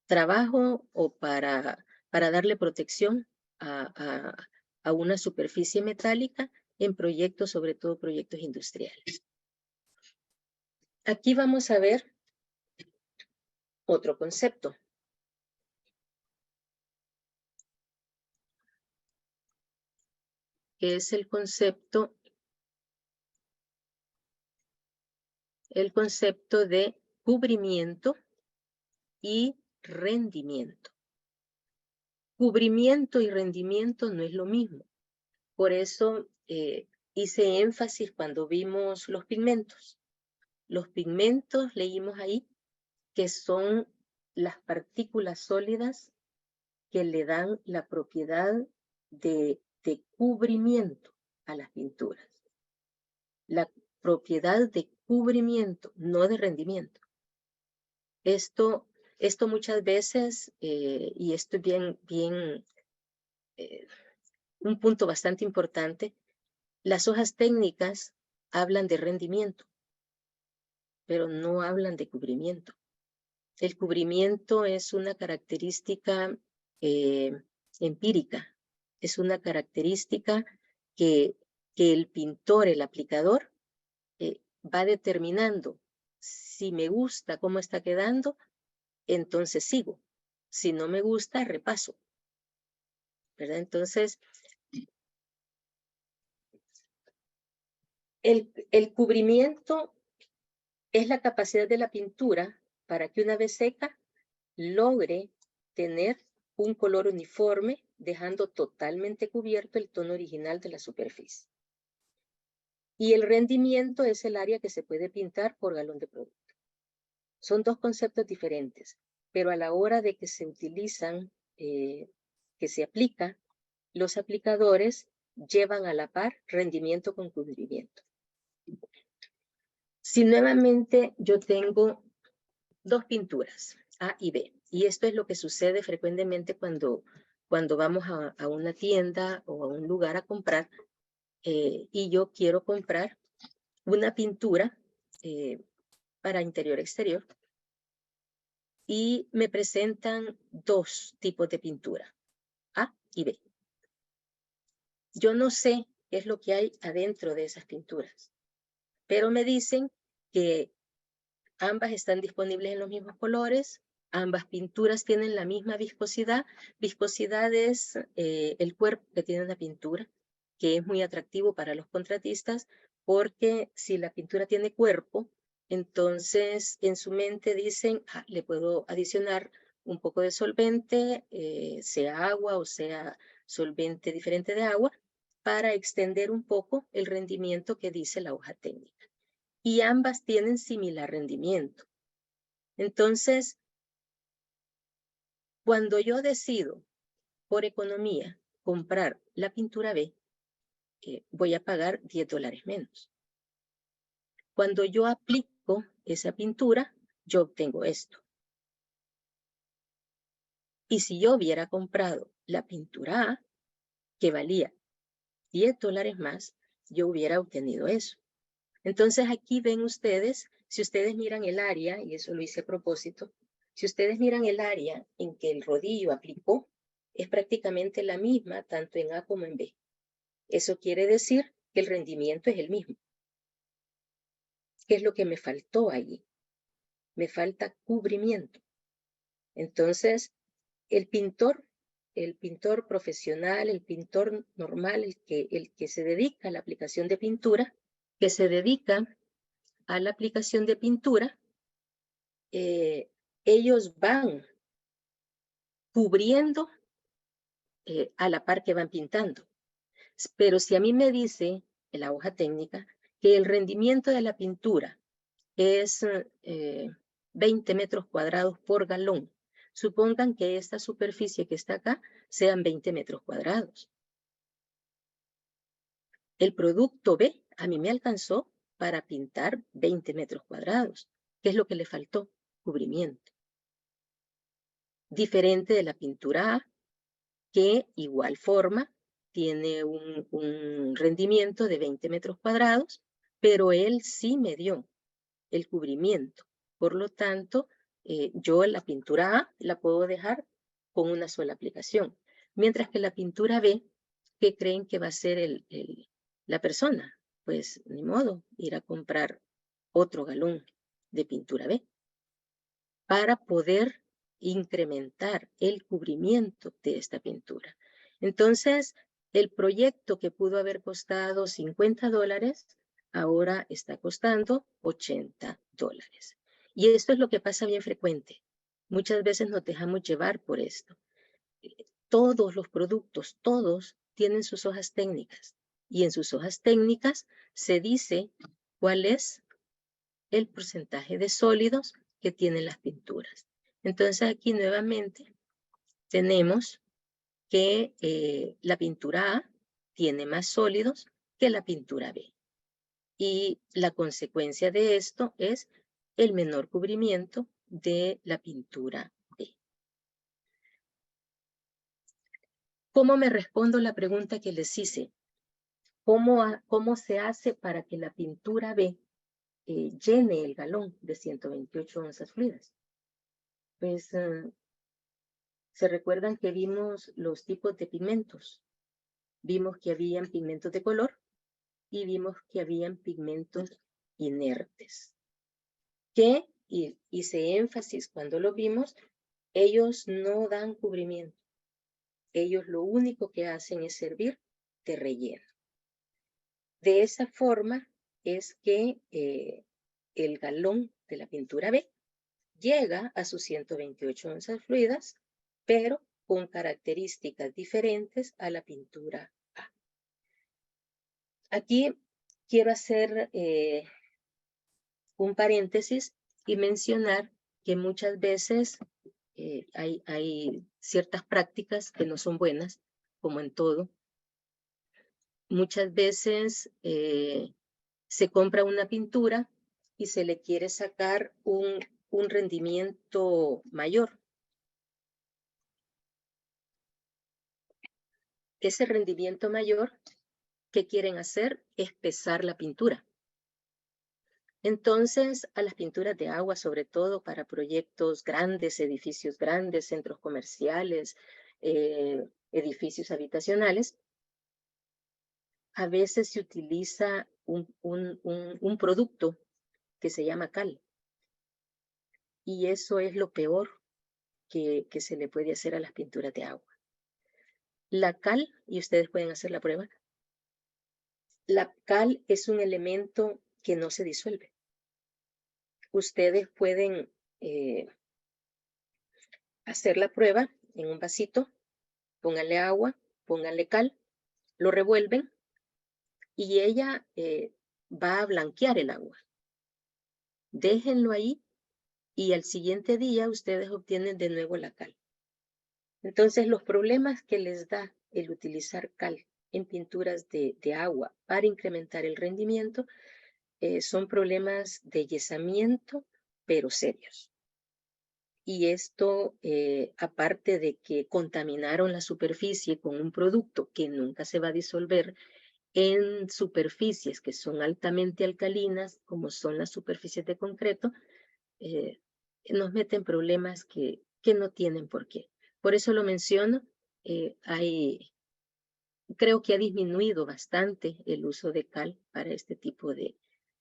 trabajo o para darle protección a una superficie metálica en proyectos, sobre todo proyectos industriales. Aquí vamos a ver otro concepto. Que es el concepto de cubrimiento y rendimiento. Cubrimiento y rendimiento no es lo mismo. Por eso hice énfasis cuando vimos los pigmentos. Los pigmentos, leímos ahí, que son las partículas sólidas que le dan la propiedad de cubrimiento a las pinturas. La propiedad de cubrimiento, no de rendimiento. Esto muchas veces, y esto es un punto bastante importante, las hojas técnicas hablan de rendimiento, pero no hablan de cubrimiento. El cubrimiento es una característica empírica, es una característica que el pintor, el aplicador, va determinando. Si me gusta cómo está quedando, entonces sigo. Si no me gusta, repaso. ¿Verdad? Entonces, el cubrimiento es la capacidad de la pintura para que una vez seca logre tener un color uniforme, dejando totalmente cubierto el tono original de la superficie. Y el rendimiento es el área que se puede pintar por galón de producto. Son dos conceptos diferentes, pero a la hora de que se utilizan, que se aplica, los aplicadores llevan a la par rendimiento con cubrimiento. Si nuevamente yo tengo dos pinturas, A y B, y esto es lo que sucede frecuentemente cuando vamos a una tienda o a un lugar a comprar, y yo quiero comprar una pintura para interior-exterior, y me presentan dos tipos de pintura, A y B. Yo no sé qué es lo que hay adentro de esas pinturas, pero me dicen que ambas están disponibles en los mismos colores, ambas pinturas tienen la misma viscosidad. Viscosidad es el cuerpo que tiene una pintura, que es muy atractivo para los contratistas, porque si la pintura tiene cuerpo, entonces en su mente dicen, le puedo adicionar un poco de solvente, sea agua o sea solvente diferente de agua, para extender un poco el rendimiento que dice la hoja técnica. Y ambas tienen similar rendimiento. Entonces, cuando yo decido, por economía, comprar la pintura B, voy a pagar $10 menos. Cuando yo aplico esa pintura, yo obtengo esto. Y si yo hubiera comprado la pintura A, que valía $10 más, yo hubiera obtenido eso. Entonces aquí ven ustedes, si ustedes miran el área, y eso lo hice a propósito, si ustedes miran el área en que el rodillo aplicó, es prácticamente la misma tanto en A como en B. Eso quiere decir que el rendimiento es el mismo. ¿Qué es lo que me faltó allí? Me falta cubrimiento. Entonces, el pintor profesional, el pintor normal, el que se dedica a la aplicación de pintura, ellos van cubriendo a la par que van pintando. Pero si a mí me dice en la hoja técnica que el rendimiento de la pintura es 20 metros cuadrados por galón, supongan que esta superficie que está acá sean 20 metros cuadrados. El producto B a mí me alcanzó para pintar 20 metros cuadrados. ¿Qué es lo que le faltó? Cubrimiento. Diferente de la pintura A, que igual forma tiene un rendimiento de 20 metros cuadrados, pero él sí me dio el cubrimiento. Por lo tanto, yo la pintura A la puedo dejar con una sola aplicación, mientras que la pintura B, ¿qué creen que va a ser la persona? Pues ni modo, ir a comprar otro galón de pintura B para poder incrementar el cubrimiento de esta pintura. Entonces, el proyecto que pudo haber costado $50, ahora está costando $80. Y esto es lo que pasa bien frecuente. Muchas veces nos dejamos llevar por esto. Todos los productos, todos tienen sus hojas técnicas. Y en sus hojas técnicas se dice cuál es el porcentaje de sólidos que tienen las pinturas. Entonces aquí nuevamente tenemos que la pintura A tiene más sólidos que la pintura B. Y la consecuencia de esto es el menor cubrimiento de la pintura B. ¿Cómo me respondo la pregunta que les hice? ¿Cómo se hace para que la pintura B llene el galón de 128 onzas fluidas? Pues se recuerdan que vimos los tipos de pigmentos. Vimos que habían pigmentos de color y vimos que habían pigmentos inertes. Que, y hice énfasis cuando lo vimos, ellos no dan cubrimiento. Ellos lo único que hacen es servir de relleno. De esa forma es que el galón de la pintura B llega a sus 128 onzas fluidas, pero con características diferentes a la pintura A. Aquí quiero hacer un paréntesis y mencionar que muchas veces hay ciertas prácticas que no son buenas, como en todo. Muchas veces se compra una pintura y se le quiere sacar un rendimiento mayor. Ese rendimiento mayor, ¿qué quieren hacer? Es pesar la pintura. Entonces, a las pinturas de agua, sobre todo para proyectos grandes, edificios grandes, centros comerciales, edificios habitacionales, a veces se utiliza un producto que se llama cal. Y eso es lo peor que se le puede hacer a las pinturas de agua. La cal, y ustedes pueden hacer la prueba, la cal es un elemento que no se disuelve. Ustedes pueden hacer la prueba en un vasito, pónganle agua, pónganle cal, lo revuelven y ella va a blanquear el agua. Déjenlo ahí y al siguiente día ustedes obtienen de nuevo la cal. Entonces, los problemas que les da el utilizar cal en pinturas de agua para incrementar el rendimiento son problemas de yesamiento, pero serios. Y esto, aparte de que contaminaron la superficie con un producto que nunca se va a disolver en superficies que son altamente alcalinas, como son las superficies de concreto, nos meten problemas que no tienen por qué. Por eso lo menciono, creo que ha disminuido bastante el uso de cal para este tipo de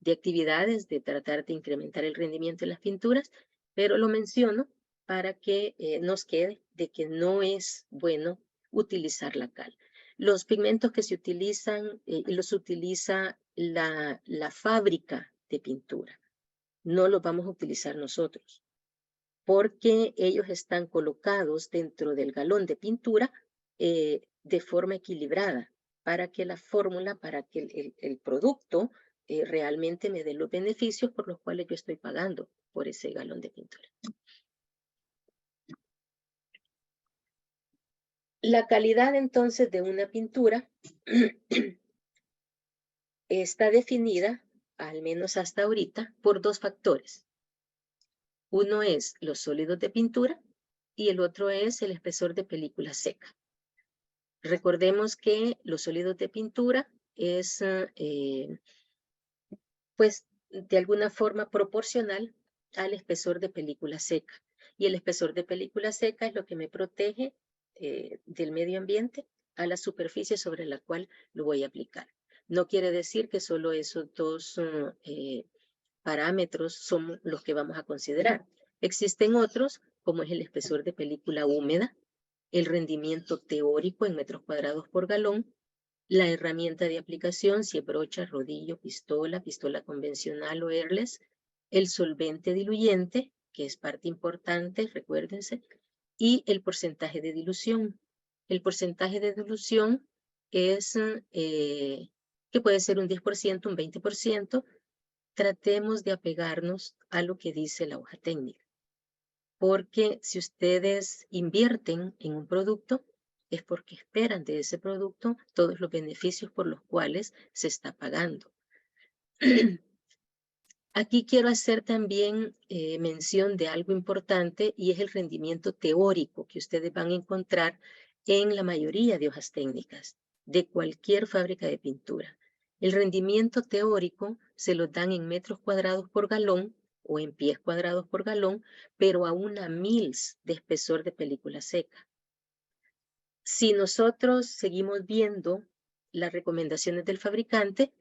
actividades, de tratar de incrementar el rendimiento en las pinturas, pero lo menciono para que nos quede de que no es bueno utilizar la cal. Los pigmentos que se utilizan, los utiliza la fábrica de pintura, no los vamos a utilizar nosotros, porque ellos están colocados dentro del galón de pintura de forma equilibrada para que la fórmula, para que el producto realmente me dé los beneficios por los cuales yo estoy pagando por ese galón de pintura. La calidad entonces de una pintura está definida, al menos hasta ahorita, por dos factores. Uno es los sólidos de pintura y el otro es el espesor de película seca. Recordemos que los sólidos de pintura es, pues, de alguna forma proporcional al espesor de película seca. Y el espesor de película seca es lo que me protege del medio ambiente a la superficie sobre la cual lo voy a aplicar. No quiere decir que solo esos dos parámetros son los que vamos a considerar. Existen otros, como es el espesor de película húmeda, el rendimiento teórico en metros cuadrados por galón, la herramienta de aplicación, si es brocha, rodillo, pistola, pistola convencional o airless, el solvente diluyente, que es parte importante, recuérdense, y el porcentaje de dilución. El porcentaje de dilución es que puede ser un 10%, un 20%. Tratemos de apegarnos a lo que dice la hoja técnica. Porque si ustedes invierten en un producto, es porque esperan de ese producto todos los beneficios por los cuales se está pagando. Aquí quiero hacer también mención de algo importante y es el rendimiento teórico que ustedes van a encontrar en la mayoría de hojas técnicas de cualquier fábrica de pintura. El rendimiento teórico se lo dan en metros cuadrados por galón o en pies cuadrados por galón, pero a 1 mils de espesor de película seca. Si nosotros seguimos viendo las recomendaciones del fabricante,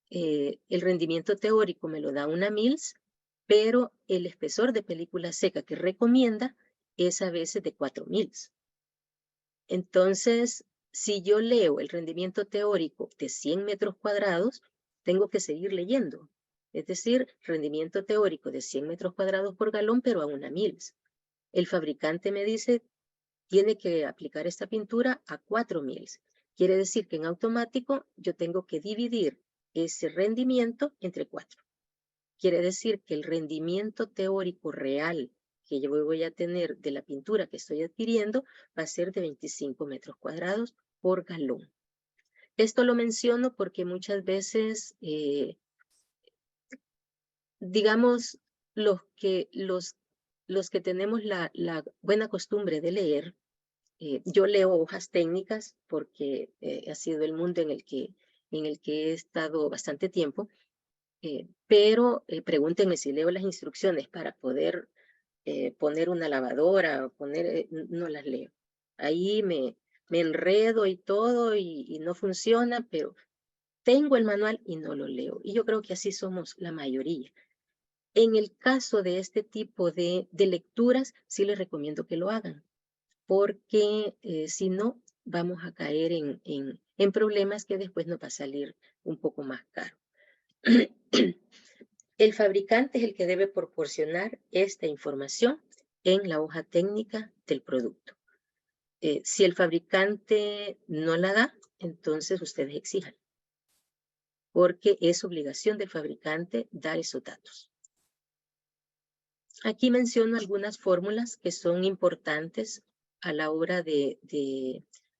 el rendimiento teórico me lo da 1 mils, pero el espesor de película seca que recomienda es a veces de 4 mils. Entonces, si yo leo el rendimiento teórico de 100 metros cuadrados, tengo que seguir leyendo. Es decir, rendimiento teórico de 100 metros cuadrados por galón, pero a 1 mils. El fabricante me dice, tiene que aplicar esta pintura a 4 mils. Quiere decir que en automático yo tengo que dividir ese rendimiento entre 4. Quiere decir que el rendimiento teórico real que yo voy a tener de la pintura que estoy adquiriendo va a ser de 25 metros cuadrados por galón. Esto lo menciono porque muchas veces, digamos, los que tenemos la buena costumbre de leer, yo leo hojas técnicas porque ha sido el mundo en el que he estado bastante tiempo, pero pregúntenme si leo las instrucciones para poder poner una lavadora, no las leo. Ahí me enredo y todo y no funciona, pero tengo el manual y no lo leo. Y yo creo que así somos la mayoría. En el caso de este tipo de lecturas, sí les recomiendo que lo hagan, porque si no, vamos a caer en problemas que después nos va a salir un poco más caro. El fabricante es el que debe proporcionar esta información en la hoja técnica del producto. Si el fabricante no la da, entonces ustedes exijan, porque es obligación del fabricante dar esos datos. Aquí menciono algunas fórmulas que son importantes a la hora de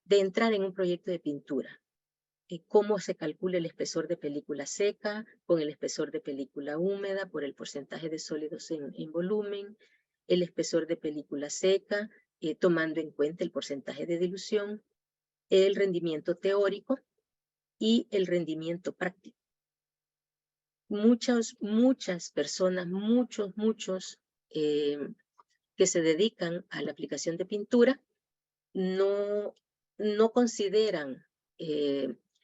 entrar en un proyecto de pintura. Cómo se calcula el espesor de película seca con el espesor de película húmeda por el porcentaje de sólidos en volumen, el espesor de película seca, tomando en cuenta el porcentaje de dilución, el rendimiento teórico y el rendimiento práctico. Muchas personas, muchos que se dedican a la aplicación de pintura no consideran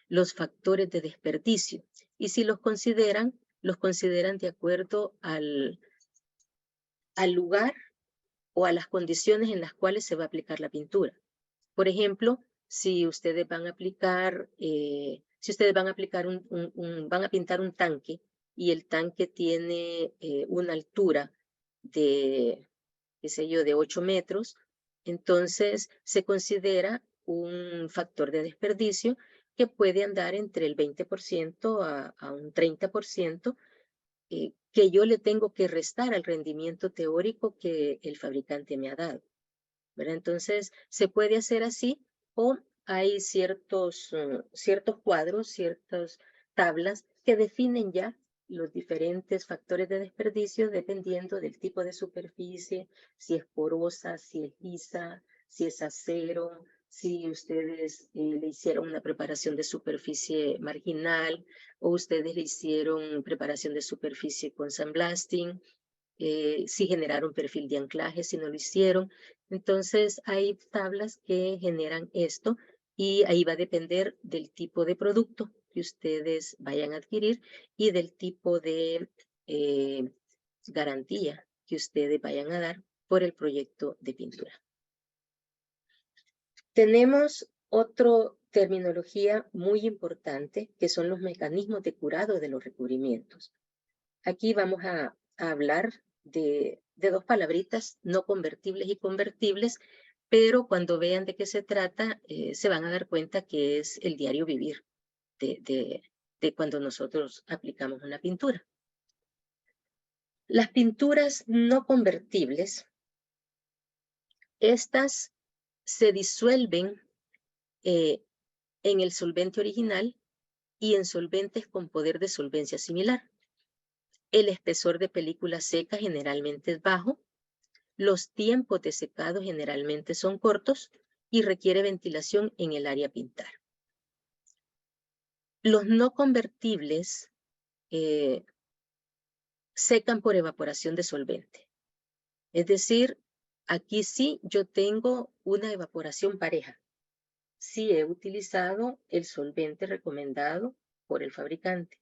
los factores de desperdicio, y si los consideran de acuerdo al lugar o a las condiciones en las cuales se va a aplicar la pintura. Por ejemplo, si ustedes van a aplicar, van a pintar un tanque y el tanque tiene una altura de, qué sé yo, de 8 metros, entonces se considera un factor de desperdicio que puede andar entre el 20% a un 30%, que yo le tengo que restar al rendimiento teórico que el fabricante me ha dado, ¿verdad? Entonces, se puede hacer así, o hay ciertos cuadros, ciertas tablas que definen ya los diferentes factores de desperdicio dependiendo del tipo de superficie, si es porosa, si es lisa, si es acero, si ustedes le hicieron una preparación de superficie marginal o ustedes le hicieron preparación de superficie con sandblasting, si generaron perfil de anclaje, si no lo hicieron. Entonces hay tablas que generan esto y ahí va a depender del tipo de producto que ustedes vayan a adquirir y del tipo de garantía que ustedes vayan a dar por el proyecto de pintura. Tenemos otra terminología muy importante que son los mecanismos de curado de los recubrimientos. Aquí vamos a hablar de dos palabritas, no convertibles y convertibles, pero cuando vean de qué se trata, se van a dar cuenta que es el diario vivir de cuando nosotros aplicamos una pintura. Las pinturas no convertibles, estas se disuelven en el solvente original y en solventes con poder de solvencia similar. El espesor de película seca generalmente es bajo, los tiempos de secado generalmente son cortos y requiere ventilación en el área a pintar. Los no convertibles secan por evaporación de solvente. Es decir, aquí sí yo tengo una evaporación pareja. Sí he utilizado el solvente recomendado por el fabricante.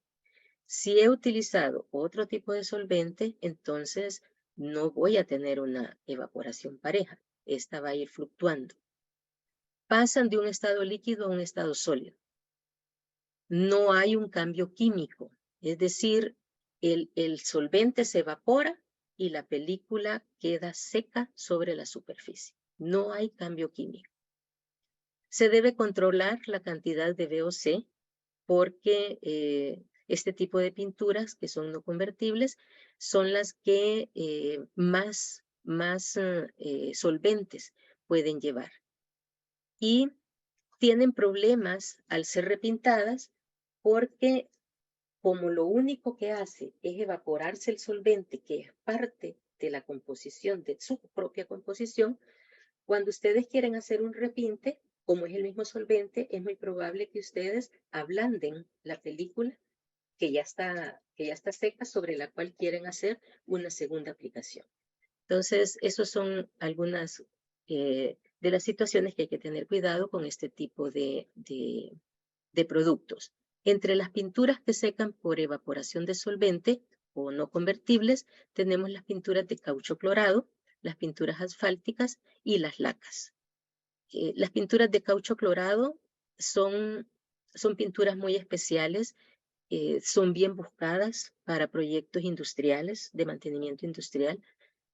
Si he utilizado otro tipo de solvente, entonces no voy a tener una evaporación pareja. Esta va a ir fluctuando. Pasan de un estado líquido a un estado sólido. No hay un cambio químico, es decir, el solvente se evapora y la película queda seca sobre la superficie. No hay cambio químico. Se debe controlar la cantidad de VOC porque este tipo de pinturas que son no convertibles son las que más solventes pueden llevar. Y tienen problemas al ser repintadas porque como lo único que hace es evaporarse el solvente, que es parte de la composición, de su propia composición, cuando ustedes quieren hacer un repinte, como es el mismo solvente, es muy probable que ustedes ablanden la película que ya está seca, sobre la cual quieren hacer una segunda aplicación. Entonces, esos son algunas de las situaciones que hay que tener cuidado con este tipo de productos. Entre las pinturas que secan por evaporación de solvente o no convertibles, tenemos las pinturas de caucho clorado, las pinturas asfálticas y las lacas. Las pinturas de caucho clorado son pinturas muy especiales, son bien buscadas para proyectos industriales, de mantenimiento industrial.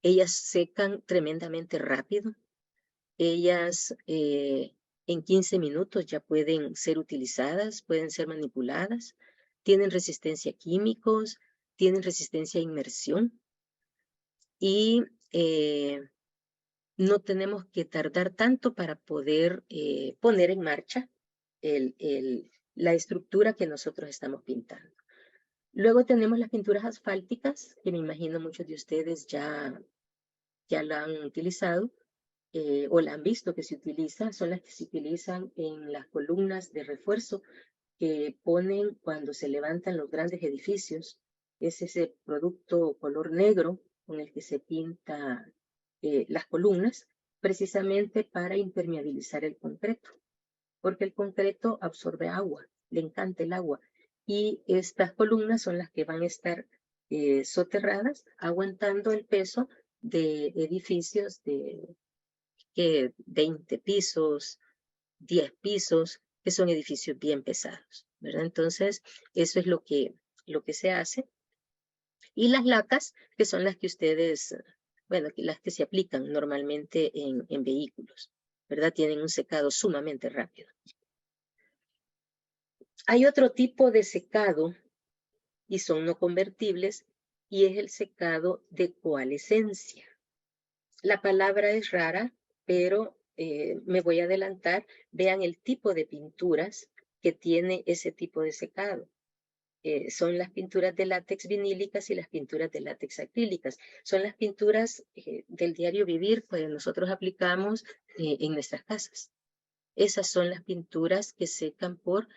Ellas secan tremendamente rápido. Ellas en 15 minutos ya pueden ser utilizadas, pueden ser manipuladas, tienen resistencia a químicos, tienen resistencia a inmersión y no tenemos que tardar tanto para poder poner en marcha la estructura que nosotros estamos pintando. Luego tenemos las pinturas asfálticas, que me imagino muchos de ustedes ya la han utilizado. O la han visto que se utiliza, son las que se utilizan en las columnas de refuerzo que ponen cuando se levantan los grandes edificios. Es ese producto color negro con el que se pinta las columnas, precisamente para impermeabilizar el concreto, porque el concreto absorbe agua, le encanta el agua, y estas columnas son las que van a estar soterradas, aguantando el peso de edificios de 20 pisos, 10 pisos, que son edificios bien pesados, ¿verdad? Entonces, eso es lo que se hace. Y las lacas, que son las que ustedes, bueno, las que se aplican normalmente en vehículos, ¿verdad? Tienen un secado sumamente rápido. Hay otro tipo de secado, y son no convertibles, y es el secado de coalescencia. La palabra es rara, pero me voy a adelantar. Vean el tipo de pinturas que tiene ese tipo de secado. Son las pinturas de látex vinílicas y las pinturas de látex acrílicas. Son las pinturas del diario vivir que nosotros aplicamos en nuestras casas. Esas son las pinturas que secan por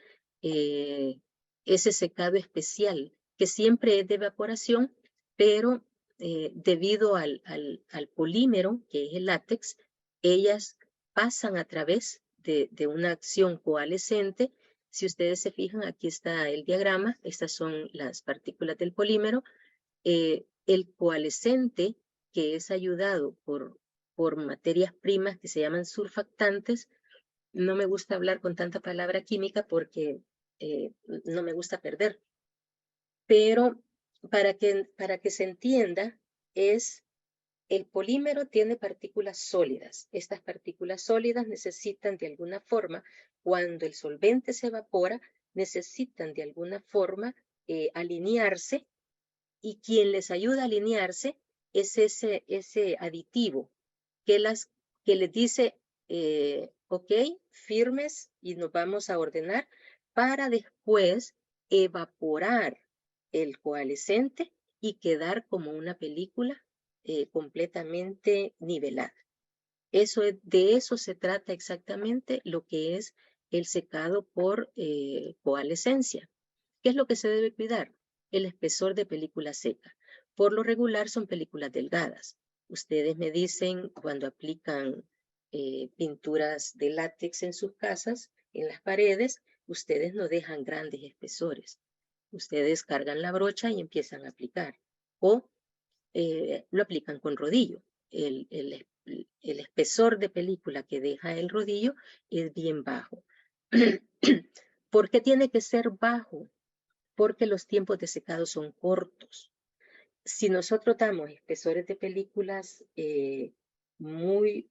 ese secado especial, que siempre es de evaporación, pero debido al polímero, que es el látex, ellas pasan a través de una acción coalescente. Si ustedes se fijan, aquí está el diagrama, estas son las partículas del polímero. El coalescente, que es ayudado por materias primas que se llaman surfactantes, no me gusta hablar con tanta palabra química porque no me gusta perder. Pero para que se entienda, el polímero tiene partículas sólidas. Estas partículas sólidas necesitan de alguna forma, cuando el solvente se evapora, necesitan de alguna forma alinearse, y quien les ayuda a alinearse es ese aditivo que les dice, ok, firmes, y nos vamos a ordenar para después evaporar el coalescente y quedar como una película completamente nivelada. De eso se trata exactamente lo que es el secado por coalescencia. ¿Qué es lo que se debe cuidar? El espesor de película seca. Por lo regular son películas delgadas. Ustedes me dicen cuando aplican pinturas de látex en sus casas, en las paredes, ustedes no dejan grandes espesores. Ustedes cargan la brocha y empiezan a aplicar. O lo aplican con rodillo. El espesor de película que deja el rodillo es bien bajo. ¿Por qué tiene que ser bajo? Porque los tiempos de secado son cortos. Si nosotros damos espesores de películas muy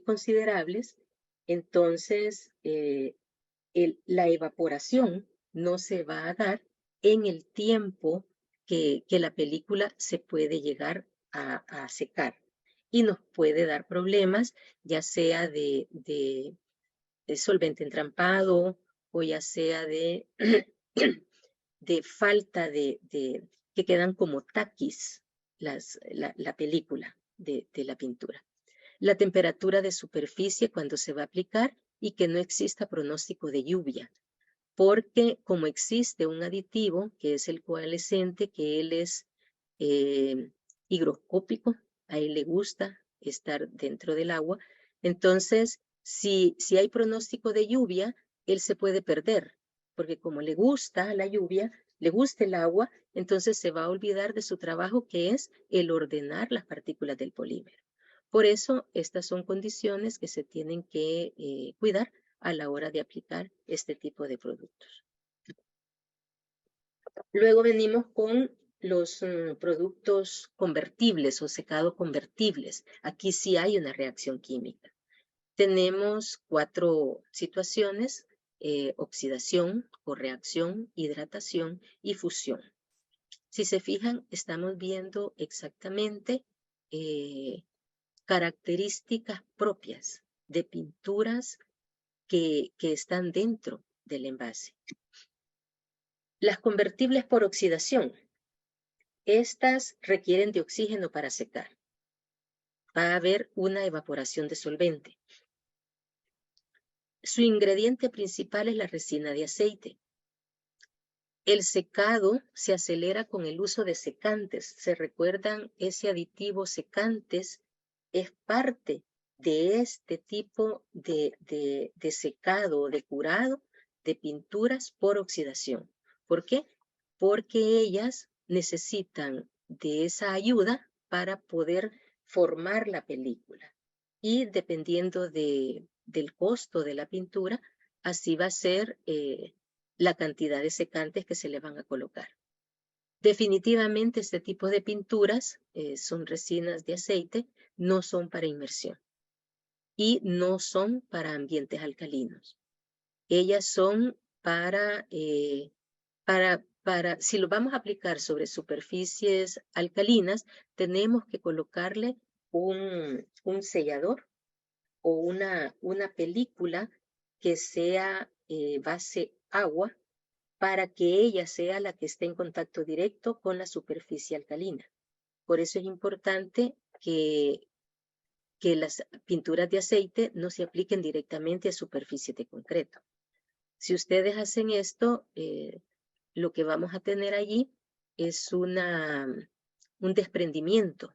considerables, entonces la evaporación no se va a dar en el tiempo que la película se puede llegar a secar, y nos puede dar problemas, ya sea de solvente entrampado o ya sea de, de falta que quedan como taquis la película de la pintura. La temperatura de superficie cuando se va a aplicar y que no exista pronóstico de lluvia, porque como existe un aditivo que es el coalescente, que él es higroscópico, a él le gusta estar dentro del agua, entonces si hay pronóstico de lluvia, él se puede perder, porque como le gusta la lluvia, le gusta el agua, entonces se va a olvidar de su trabajo, que es el ordenar las partículas del polímero. Por eso, estas son condiciones que se tienen que cuidar a la hora de aplicar este tipo de productos. Luego venimos con los productos convertibles o secado convertibles. Aquí sí hay una reacción química. Tenemos 4 situaciones: oxidación, correacción, hidratación y fusión. Si se fijan, estamos viendo exactamente características propias de pinturas que están dentro del envase. Las convertibles por oxidación. Estas requieren de oxígeno para secar. Va a haber una evaporación de solvente. Su ingrediente principal es la resina de aceite. El secado se acelera con el uso de secantes. ¿Se recuerdan? Ese aditivo secantes es parte de este tipo de secado, de curado de pinturas por oxidación. ¿Por qué? Porque ellas necesitan de esa ayuda para poder formar la película. Y dependiendo del costo de la pintura, así va a ser la cantidad de secantes que se le van a colocar. Definitivamente este tipo de pinturas son resinas de aceite, no son para inmersión y no son para ambientes alcalinos. Ellas son si lo vamos a aplicar sobre superficies alcalinas, tenemos que colocarle un sellador o una película que sea base agua, para que ella sea la que esté en contacto directo con la superficie alcalina. Por eso es importante que las pinturas de aceite no se apliquen directamente a superficies de concreto. Si ustedes hacen esto, lo que vamos a tener allí es un desprendimiento,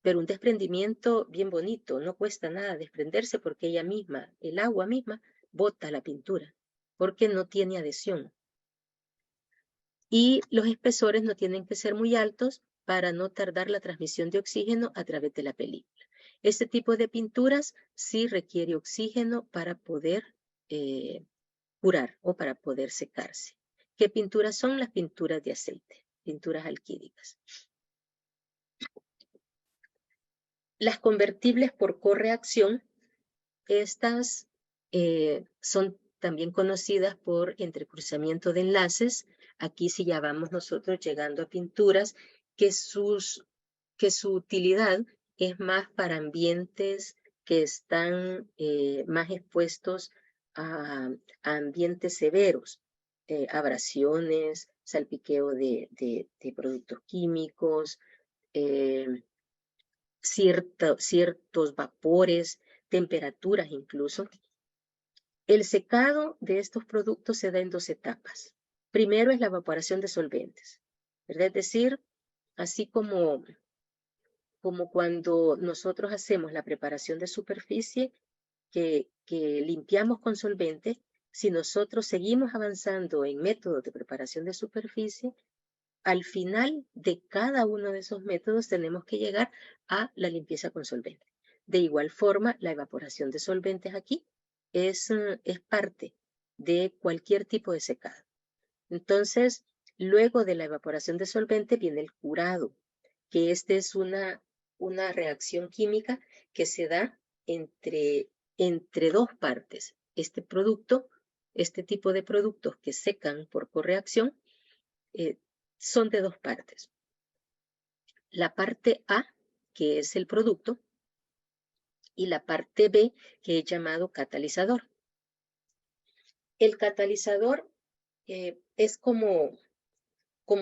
pero un desprendimiento bien bonito. No cuesta nada desprenderse porque ella misma, el agua misma, bota la pintura, porque no tiene adhesión. Y los espesores no tienen que ser muy altos para no tardar la transmisión de oxígeno a través de la película. Este tipo de pinturas sí requiere oxígeno para poder curar o para poder secarse. ¿Qué pinturas son? Las pinturas de aceite, pinturas alquídicas. Las convertibles por correacción, estas son también conocidas por entrecruzamiento de enlaces. Aquí sí ya vamos nosotros llegando a pinturas que su utilidad es más para ambientes que están más expuestos a ambientes severos, abrasiones, salpiqueo de productos químicos, ciertos vapores, temperaturas incluso. El secado de estos productos se da en 2 etapas. Primero es la evaporación de solventes, ¿verdad? Es decir, así como cuando nosotros hacemos la preparación de superficie, que limpiamos con solvente, si nosotros seguimos avanzando en métodos de preparación de superficie, al final de cada uno de esos métodos tenemos que llegar a la limpieza con solvente. De igual forma, la evaporación de solventes aquí es parte de cualquier tipo de secado. Entonces, luego de la evaporación de solvente viene el curado, que este es una reacción química que se da entre 2 partes. Este tipo de productos que secan por correacción, son de 2 partes. La parte A, que es el producto, y la parte B, que es llamado catalizador. El catalizador es como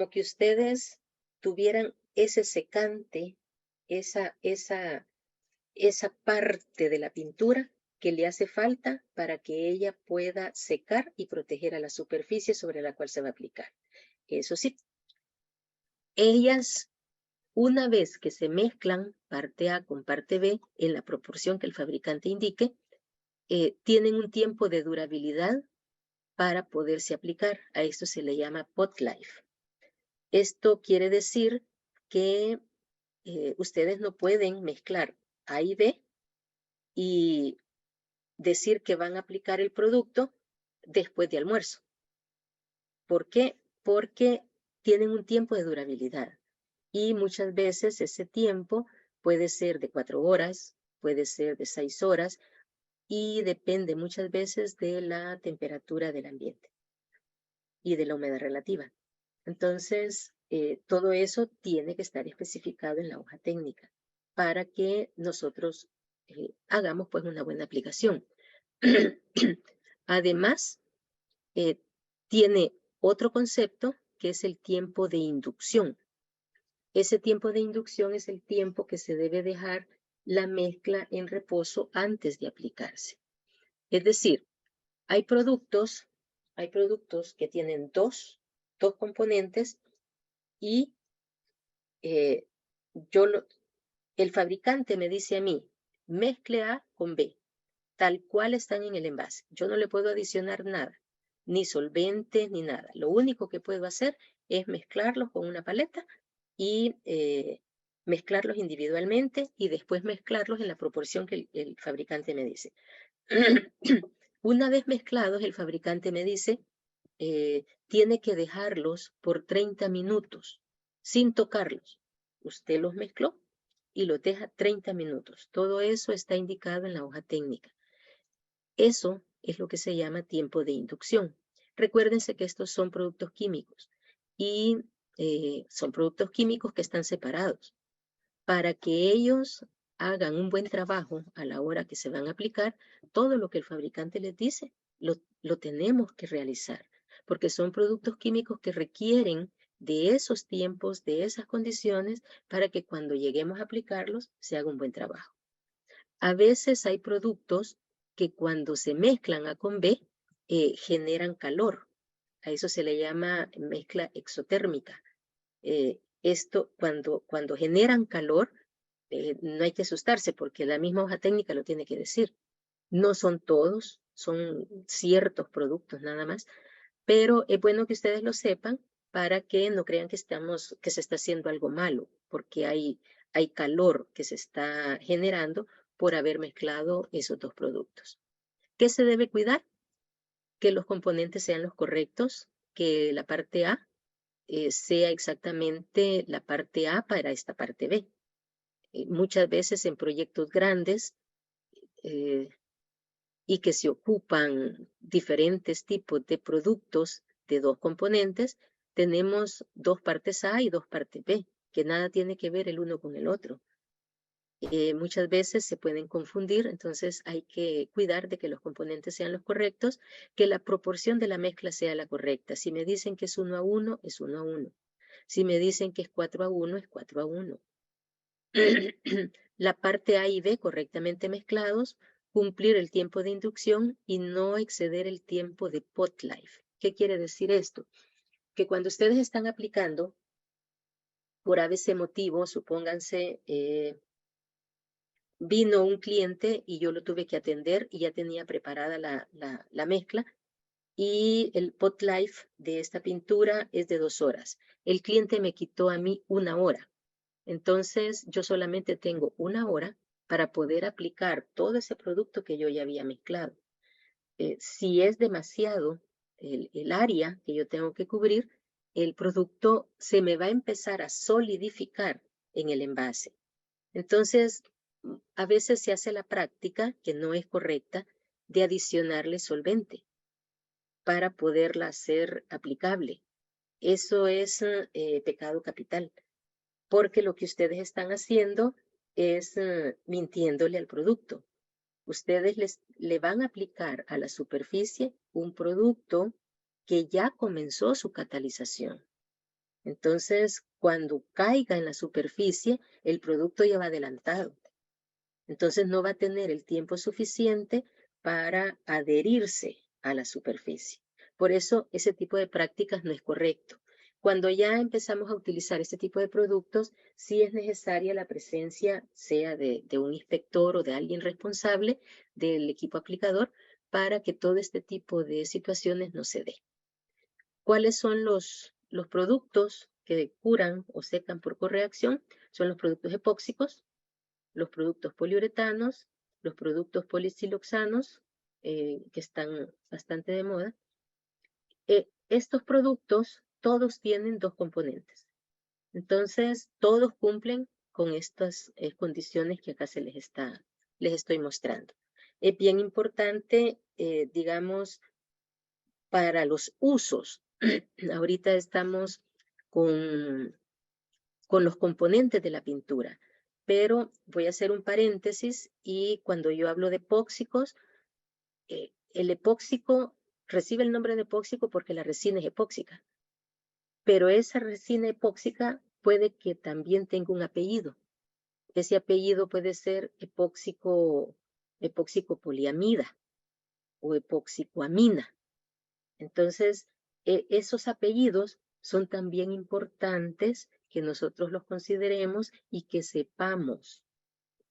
que ustedes tuvieran ese secante, esa parte de la pintura que le hace falta para que ella pueda secar y proteger a la superficie sobre la cual se va a aplicar. Eso sí, ellas, una vez que se mezclan parte A con parte B en la proporción que el fabricante indique, tienen un tiempo de durabilidad para poderse aplicar. A esto se le llama pot life. Esto quiere decir que ustedes no pueden mezclar A y B y decir que van a aplicar el producto después de almuerzo. ¿Por qué? Porque tienen un tiempo de durabilidad y muchas veces ese tiempo puede ser de 4 horas, puede ser de 6 horas y depende muchas veces de la temperatura del ambiente y de la humedad relativa. Entonces, todo eso tiene que estar especificado en la hoja técnica para que nosotros hagamos pues una buena aplicación. Además, tiene otro concepto que es el tiempo de inducción. Ese tiempo de inducción es el tiempo que se debe dejar la mezcla en reposo antes de aplicarse. Es decir, hay productos que tienen dos componentes y el fabricante me dice a mí, mezcle A con B, tal cual están en el envase. Yo no le puedo adicionar nada, ni solvente, ni nada. Lo único que puedo hacer es mezclarlos con una paleta y mezclarlos individualmente y después mezclarlos en la proporción que el fabricante me dice. Una vez mezclados, el fabricante me dice, tiene que dejarlos por 30 minutos sin tocarlos. Usted los mezcló y los deja 30 minutos. Todo eso está indicado en la hoja técnica. Eso es lo que se llama tiempo de inducción. Recuérdense que estos son productos químicos y son productos químicos que están separados. Para que ellos hagan un buen trabajo a la hora que se van a aplicar, todo lo que el fabricante les dice lo tenemos que realizar, porque son productos químicos que requieren de esos tiempos, de esas condiciones, para que cuando lleguemos a aplicarlos se haga un buen trabajo. A veces hay productos que cuando se mezclan A con B, generan calor. A eso se le llama mezcla exotérmica. Esto, cuando generan calor, no hay que asustarse porque la misma hoja técnica lo tiene que decir. No son todos, son ciertos productos nada más, pero es bueno que ustedes lo sepan para que no crean que se está haciendo algo malo, porque hay calor que se está generando por haber mezclado esos dos productos. ¿Qué se debe cuidar? Que los componentes sean los correctos, que la parte A sea exactamente la parte A para esta parte B. Muchas veces en proyectos grandes y que se ocupan diferentes tipos de productos de dos componentes, tenemos dos partes A y dos partes B, que nada tiene que ver el uno con el otro. Muchas veces se pueden confundir, entonces hay que cuidar de que los componentes sean los correctos, que la proporción de la mezcla sea la correcta. Si me dicen que es 1:1, es 1:1. Si me dicen que es 4:1, es 4:1. La parte A y B correctamente mezclados, cumplir el tiempo de inducción y no exceder el tiempo de pot life. ¿Qué quiere decir esto? Que cuando ustedes están aplicando, por ABC motivo, supónganse, vino un cliente y yo lo tuve que atender y ya tenía preparada la mezcla y el pot life de esta pintura es de 2 horas. El cliente me quitó a mí 1 hora. Entonces, yo solamente tengo 1 hora para poder aplicar todo ese producto que yo ya había mezclado. Si es demasiado el área que yo tengo que cubrir, el producto se me va a empezar a solidificar en el envase. Entonces, a veces se hace la práctica, que no es correcta, de adicionarle solvente para poderla hacer aplicable. Eso es pecado capital, porque lo que ustedes están haciendo es mintiéndole al producto. ustedes le van a aplicar a la superficie un producto que ya comenzó su catalización. Entonces, cuando caiga en la superficie, el producto ya va adelantado. Entonces, no va a tener el tiempo suficiente para adherirse a la superficie. Por eso, ese tipo de prácticas no es correcto. Cuando ya empezamos a utilizar este tipo de productos, sí es necesaria la presencia, sea de un inspector o de alguien responsable del equipo aplicador, para que todo este tipo de situaciones no se dé. ¿Cuáles son los productos que curan o secan por correacción? Son los productos epóxicos, los productos poliuretanos, los productos polisiloxanos, que están bastante de moda. Estos productos todos tienen dos componentes. Entonces, todos cumplen con estas condiciones que acá les estoy mostrando. Es bien importante, digamos, para los usos. Ahorita estamos con los componentes de la pintura, pero voy a hacer un paréntesis y cuando yo hablo de epóxicos, el epóxico recibe el nombre de epóxico porque la resina es epóxica, pero esa resina epóxica puede que también tenga un apellido. Ese apellido puede ser epóxico poliamida o epóxicoamina. Entonces, esos apellidos son también importantes que nosotros los consideremos y que sepamos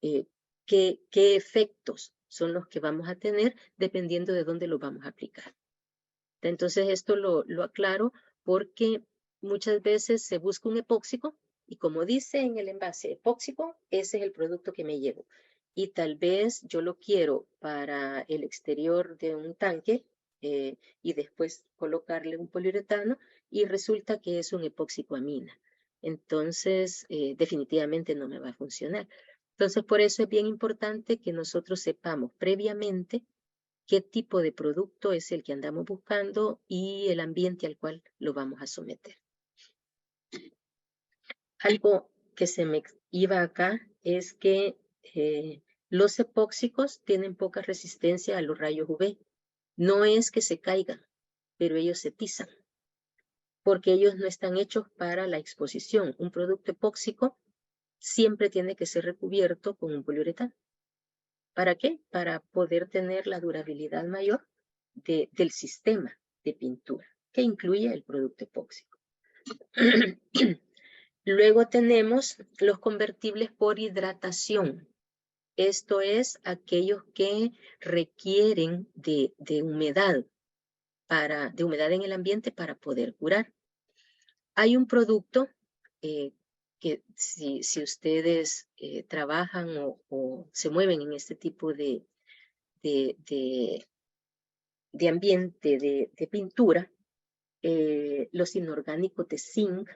qué efectos son los que vamos a tener dependiendo de dónde lo vamos a aplicar. Entonces, esto lo aclaro porque muchas veces se busca un epóxico y como dice en el envase epóxico, ese es el producto que me llevo. Y tal vez yo lo quiero para el exterior de un tanque y después colocarle un poliuretano y resulta que es un epóxicoamina. Entonces, definitivamente no me va a funcionar. Entonces, por eso es bien importante que nosotros sepamos previamente qué tipo de producto es el que andamos buscando y el ambiente al cual lo vamos a someter. Algo que se me iba acá es que los epóxicos tienen poca resistencia a los rayos UV. No es que se caigan, pero ellos se tizan, porque ellos no están hechos para la exposición. Un producto epóxico siempre tiene que ser recubierto con un poliuretano. ¿Para qué? Para poder tener la durabilidad mayor del sistema de pintura, que incluye el producto epóxico. Luego tenemos los convertibles por hidratación. Esto es aquellos que requieren de humedad, de humedad en el ambiente para poder curar. Hay un producto que si ustedes trabajan o se mueven en este tipo de ambiente de pintura, los inorgánicos de zinc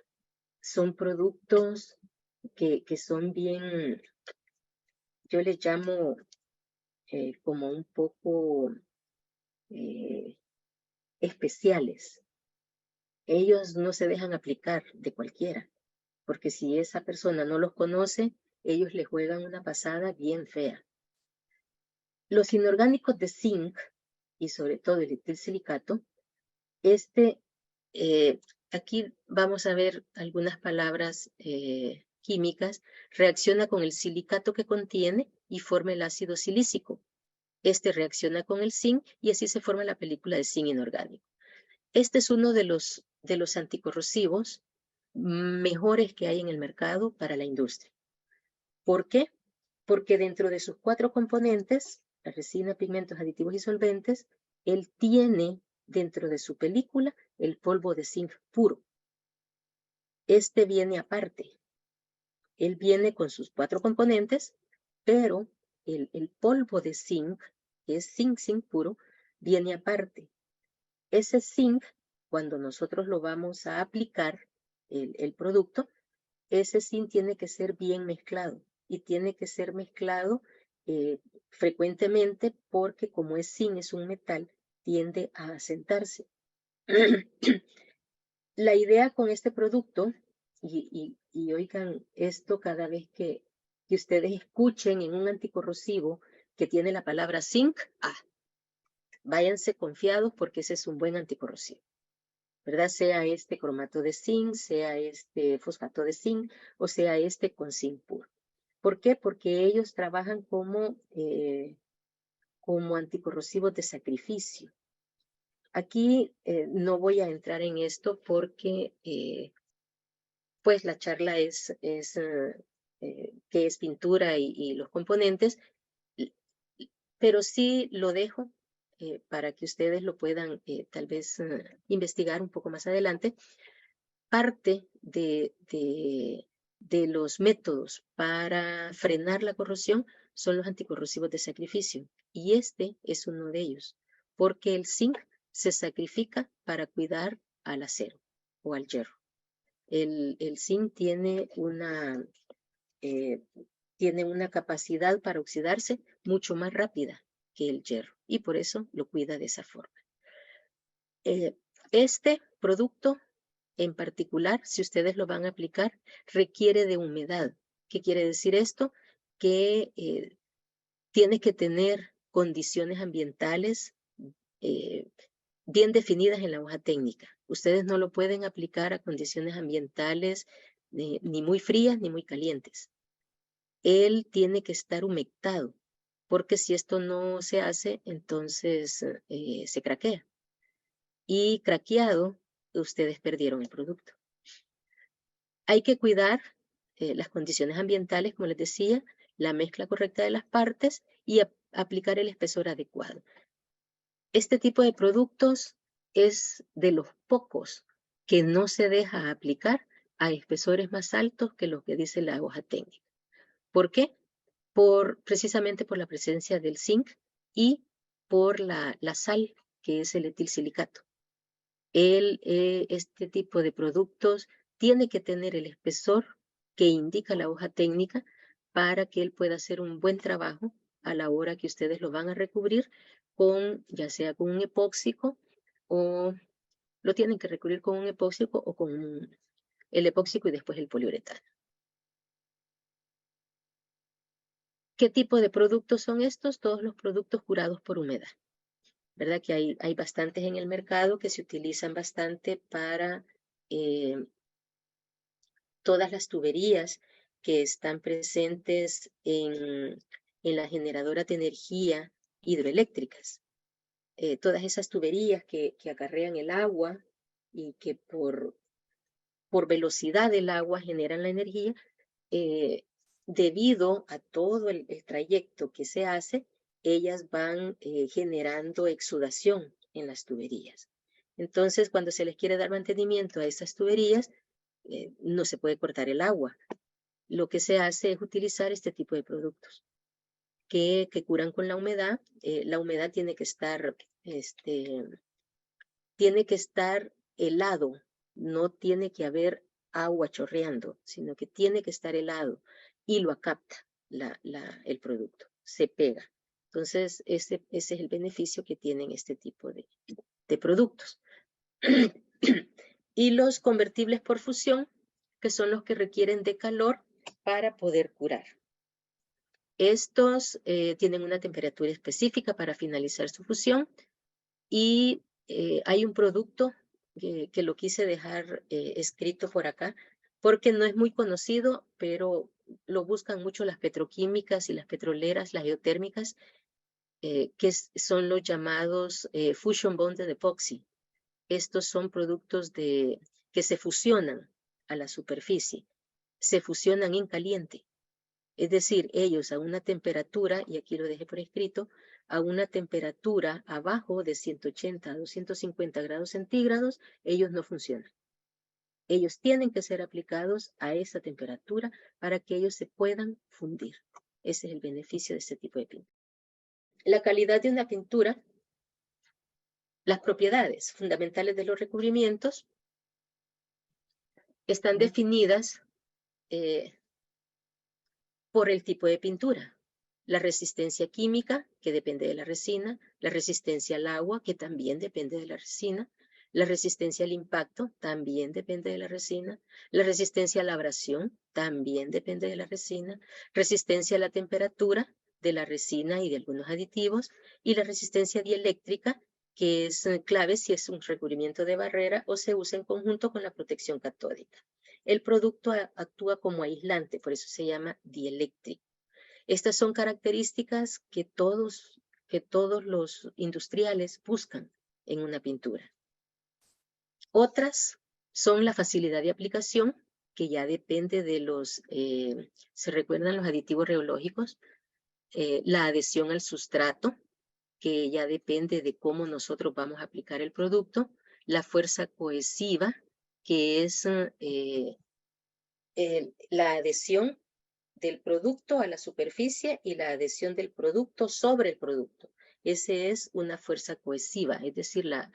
son productos que son bien, yo les llamo como un poco especiales. Ellos no se dejan aplicar de cualquiera, porque si esa persona no los conoce, ellos le juegan una pasada bien fea. Los inorgánicos de zinc, y sobre todo el etilsilicato, aquí vamos a ver algunas palabras químicas, reacciona con el silicato que contiene y forma el ácido silícico. Este reacciona con el zinc y así se forma la película de zinc inorgánico. Este es uno de los anticorrosivos mejores que hay en el mercado para la industria. ¿Por qué? Porque dentro de sus 4 componentes, la resina, pigmentos, aditivos y solventes, él tiene dentro de su película el polvo de zinc puro. Este viene aparte. Él viene con sus 4 componentes, pero el polvo de zinc, que es zinc puro, viene aparte. Ese zinc, cuando nosotros lo vamos a aplicar, el producto, ese zinc tiene que ser bien mezclado y tiene que ser mezclado frecuentemente porque como es zinc, es un metal, tiende a asentarse. La idea con este producto, y oigan esto cada vez que ustedes escuchen en un anticorrosivo que tiene la palabra zinc A. Váyanse confiados porque ese es un buen anticorrosivo, ¿verdad? Sea este cromato de zinc, sea este fosfato de zinc o sea este con zinc puro. ¿Por qué? Porque ellos trabajan como anticorrosivos de sacrificio. Aquí no voy a entrar en esto porque pues la charla es qué es pintura y los componentes, pero sí lo dejo para que ustedes lo puedan tal vez investigar un poco más adelante. Parte de los métodos para frenar la corrosión son los anticorrosivos de sacrificio, y este es uno de ellos, porque el zinc se sacrifica para cuidar al acero o al hierro. El zinc tiene una capacidad para oxidarse mucho más rápida que el hierro, y por eso lo cuida de esa forma. Este producto en particular, si ustedes lo van a aplicar, requiere de humedad. ¿Qué quiere decir esto? Que tiene que tener condiciones ambientales bien definidas en la hoja técnica. Ustedes no lo pueden aplicar a condiciones ambientales ni muy frías ni muy calientes. Él tiene que estar humectado, porque si esto no se hace, entonces se craquea. Y craqueado, ustedes perdieron el producto. Hay que cuidar las condiciones ambientales, como les decía, la mezcla correcta de las partes y aplicar el espesor adecuado. Este tipo de productos es de los pocos que no se deja aplicar a espesores más altos que los que dice la hoja técnica. ¿Por qué? Precisamente por la presencia del zinc y por la sal, que es el etilsilicato. Este tipo de productos tiene que tener el espesor que indica la hoja técnica para que él pueda hacer un buen trabajo a la hora que ustedes lo van a recubrir ya sea con un epóxico, o lo tienen que recubrir con un epóxico o con el epóxico y después el poliuretano. ¿Qué tipo de productos son estos? Todos los productos curados por humedad. ¿Verdad? Que hay bastantes en el mercado que se utilizan bastante para todas las tuberías que están presentes en las generadoras de energía hidroeléctricas. Todas esas tuberías que acarrean el agua y que por velocidad del agua generan la energía, debido a todo el trayecto que se hace, ellas van generando exudación en las tuberías. Entonces, cuando se les quiere dar mantenimiento a esas tuberías, no se puede cortar el agua. Lo que se hace es utilizar este tipo de productos que curan con la humedad. La humedad tiene que estar helado, no tiene que haber agua chorreando, sino que tiene que estar helado y lo capta el producto, se pega. Entonces, ese es el beneficio que tienen este tipo de productos. Y los convertibles por fusión, que son los que requieren de calor para poder curar. Estos tienen una temperatura específica para finalizar su fusión, y hay un producto que lo quise dejar escrito por acá, porque no es muy conocido, pero lo buscan mucho las petroquímicas y las petroleras, las geotérmicas, que son los llamados Fusion Bonded Epoxy. Estos son productos que se fusionan a la superficie, se fusionan en caliente. Es decir, ellos a una temperatura, y aquí lo dejé por escrito, a una temperatura abajo de 180 a 250 grados centígrados, ellos no funcionan. Ellos tienen que ser aplicados a esa temperatura para que ellos se puedan fundir. Ese es el beneficio de este tipo de pintura. La calidad de una pintura, las propiedades fundamentales de los recubrimientos están definidas por el tipo de pintura. La resistencia química, que depende de la resina, la resistencia al agua, que también depende de la resina, la resistencia al impacto, también depende de la resina, la resistencia a la abrasión, también depende de la resina, resistencia a la temperatura, de la resina y de algunos aditivos, y la resistencia dieléctrica, que es clave si es un recubrimiento de barrera o se usa en conjunto con la protección catódica. El producto actúa como aislante, por eso se llama dieléctrico. Estas son características que todos los industriales buscan en una pintura. Otras son la facilidad de aplicación, que ya depende de se recuerdan los aditivos rheológicos, la adhesión al sustrato, que ya depende de cómo nosotros vamos a aplicar el producto, la fuerza cohesiva, que es la adhesión del producto a la superficie y la adhesión del producto sobre el producto. Esa es una fuerza cohesiva, es decir, la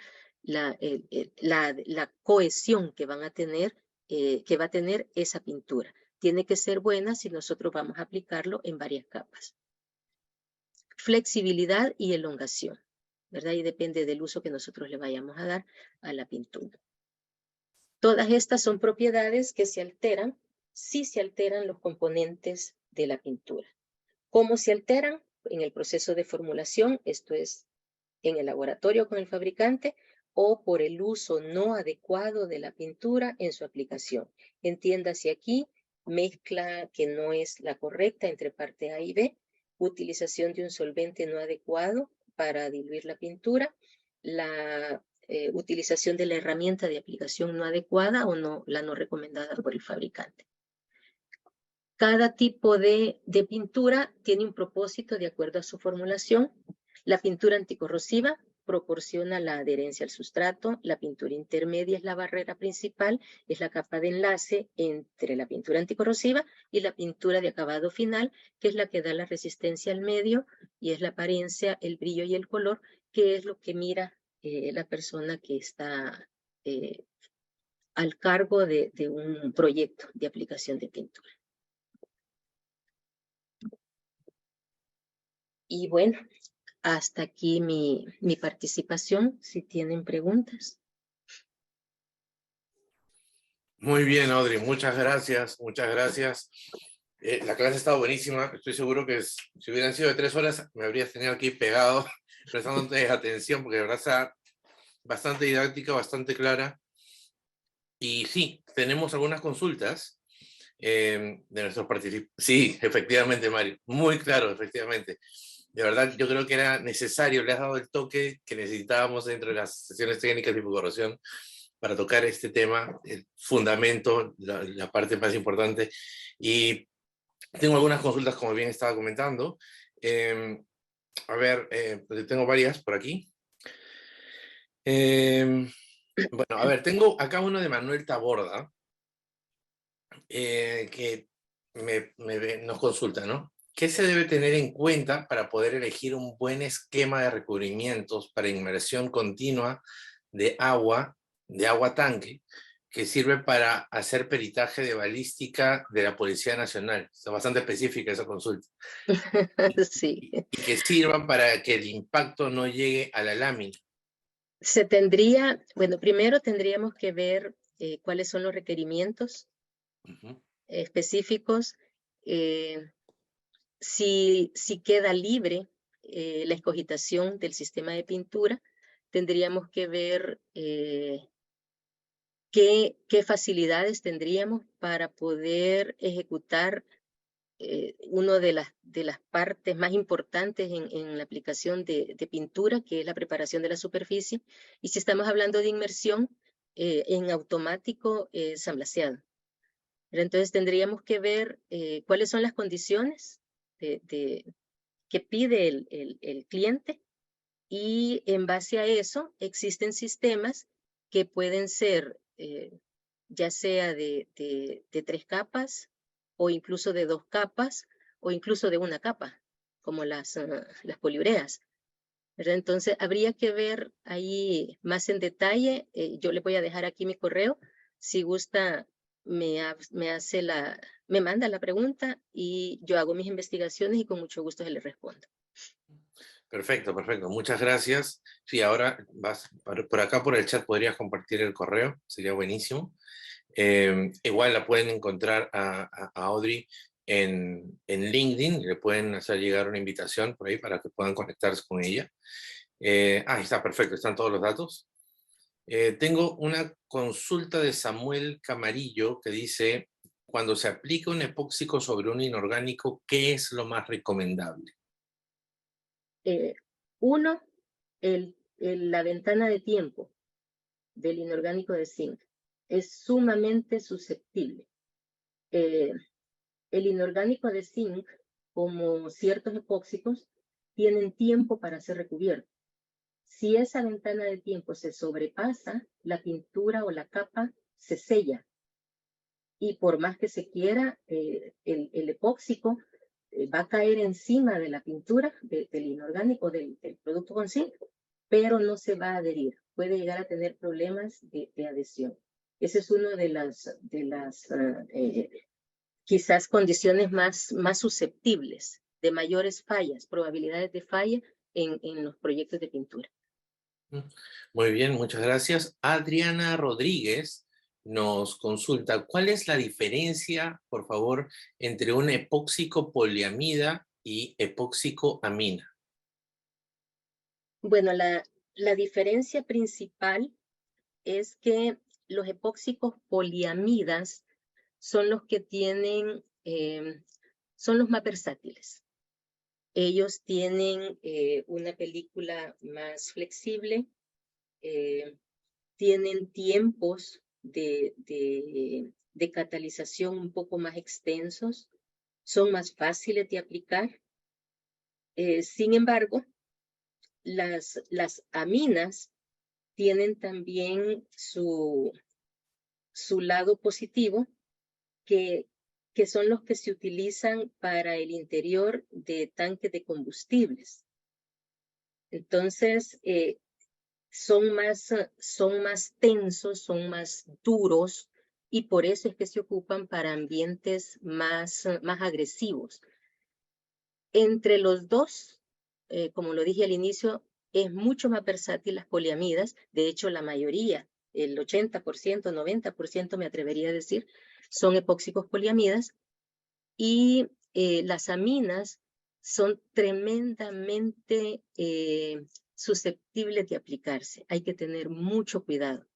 cohesión que van a tener, que va a tener esa pintura. Tiene que ser buena si nosotros vamos a aplicarlo en varias capas. Flexibilidad y elongación, ¿verdad? Y depende del uso que nosotros le vayamos a dar a la pintura. Todas estas son propiedades que se alteran si se alteran los componentes de la pintura. ¿Cómo se alteran? En el proceso de formulación, esto es en el laboratorio con el fabricante, o por el uso no adecuado de la pintura en su aplicación. Entiéndase aquí, mezcla que no es la correcta entre parte A y B, utilización de un solvente no adecuado para diluir la pintura, la utilización de la herramienta de aplicación no adecuada o la no recomendada por el fabricante. Cada tipo de pintura tiene un propósito de acuerdo a su formulación. La pintura anticorrosiva proporciona la adherencia al sustrato. La pintura intermedia es la barrera principal, es la capa de enlace entre la pintura anticorrosiva y la pintura de acabado final, que es la que da la resistencia al medio y es la apariencia, el brillo y el color, que es lo que mira la persona que está al cargo de un proyecto de aplicación de pintura. Y bueno, hasta aquí mi participación, si tienen preguntas. Muy bien, Audrey, muchas gracias, muchas gracias. La clase ha estado buenísima, estoy seguro que si hubieran sido de 3 horas me habrías tenido aquí pegado, prestándote atención, porque de verdad está bastante didáctica, bastante clara. Y sí, tenemos algunas consultas de nuestros participantes. Sí, efectivamente, Mario, muy claro, efectivamente. De verdad, yo creo que era necesario, le has dado el toque que necesitábamos dentro de las sesiones técnicas de hipocorrosión para tocar este tema, el fundamento, la parte más importante. Y tengo algunas consultas, como bien estaba comentando. A ver, pues tengo varias por aquí. Bueno, a ver, tengo acá uno de Manuel Taborda, que nos consulta, ¿no? ¿Qué se debe tener en cuenta para poder elegir un buen esquema de recubrimientos para inmersión continua de agua tanque, que sirve para hacer peritaje de balística de la Policía Nacional? Está bastante específica esa consulta. Sí. Y que sirvan para que el impacto no llegue a la lámina. Bueno, primero tendríamos que ver cuáles son los requerimientos específicos. Si queda libre la escogitación del sistema de pintura, tendríamos que ver qué facilidades tendríamos para poder ejecutar una de las partes más importantes en la aplicación de pintura, que es la preparación de la superficie. Y si estamos hablando de inmersión, en automático samblaseado. Pero entonces tendríamos que ver cuáles son las condiciones que pide el cliente, y en base a eso existen sistemas que pueden ser ya sea de 3 capas, o incluso de 2 capas, o incluso de 1 capa, como las poliureas, ¿verdad? Entonces habría que ver ahí más en detalle. Yo le voy a dejar aquí mi correo. Si gusta, me manda la pregunta y yo hago mis investigaciones y con mucho gusto se le respondo. Perfecto, perfecto. Muchas gracias. Sí, ahora por acá por el chat podrías compartir el correo, sería buenísimo. Igual la pueden encontrar a Audrey en LinkedIn, le pueden hacer llegar una invitación por ahí para que puedan conectarse con ella. Ahí está, perfecto, están todos los datos. Tengo una consulta de Samuel Camarillo que dice, cuando se aplica un epóxico sobre un inorgánico, ¿qué es lo más recomendable? Uno, la ventana de tiempo del inorgánico de zinc es sumamente susceptible. El inorgánico de zinc, como ciertos epóxicos, tienen tiempo para ser recubiertos. Si esa ventana de tiempo se sobrepasa, la pintura o la capa se sella. Y por más que se quiera, el epóxico va a caer encima de la pintura del inorgánico, del producto con zinc, pero no se va a adherir. Puede llegar a tener problemas de adhesión. Esa es una de las quizás condiciones más susceptibles, de mayores fallas, probabilidades de falla en los proyectos de pintura. Muy bien, muchas gracias. Adriana Rodríguez nos consulta, ¿cuál es la diferencia, por favor, entre un epóxico poliamida y epóxico amina? Bueno, la diferencia principal es que los epóxicos poliamidas son los que tienen, son los más versátiles. Ellos tienen una película más flexible, tienen tiempos de catalización un poco más extensos, son más fáciles de aplicar. Sin embargo, las aminas tienen también su lado positivo, que son los que se utilizan para el interior de tanques de combustibles. Entonces, son más tensos, son más duros, y por eso es que se ocupan para ambientes más agresivos. Entre los dos, como lo dije al inicio, es mucho más versátil las poliamidas. De hecho, la mayoría, el 80%, 90% me atrevería a decir, son epóxicos poliamidas, y las aminas son tremendamente susceptibles de aplicarse. Hay que tener mucho cuidado.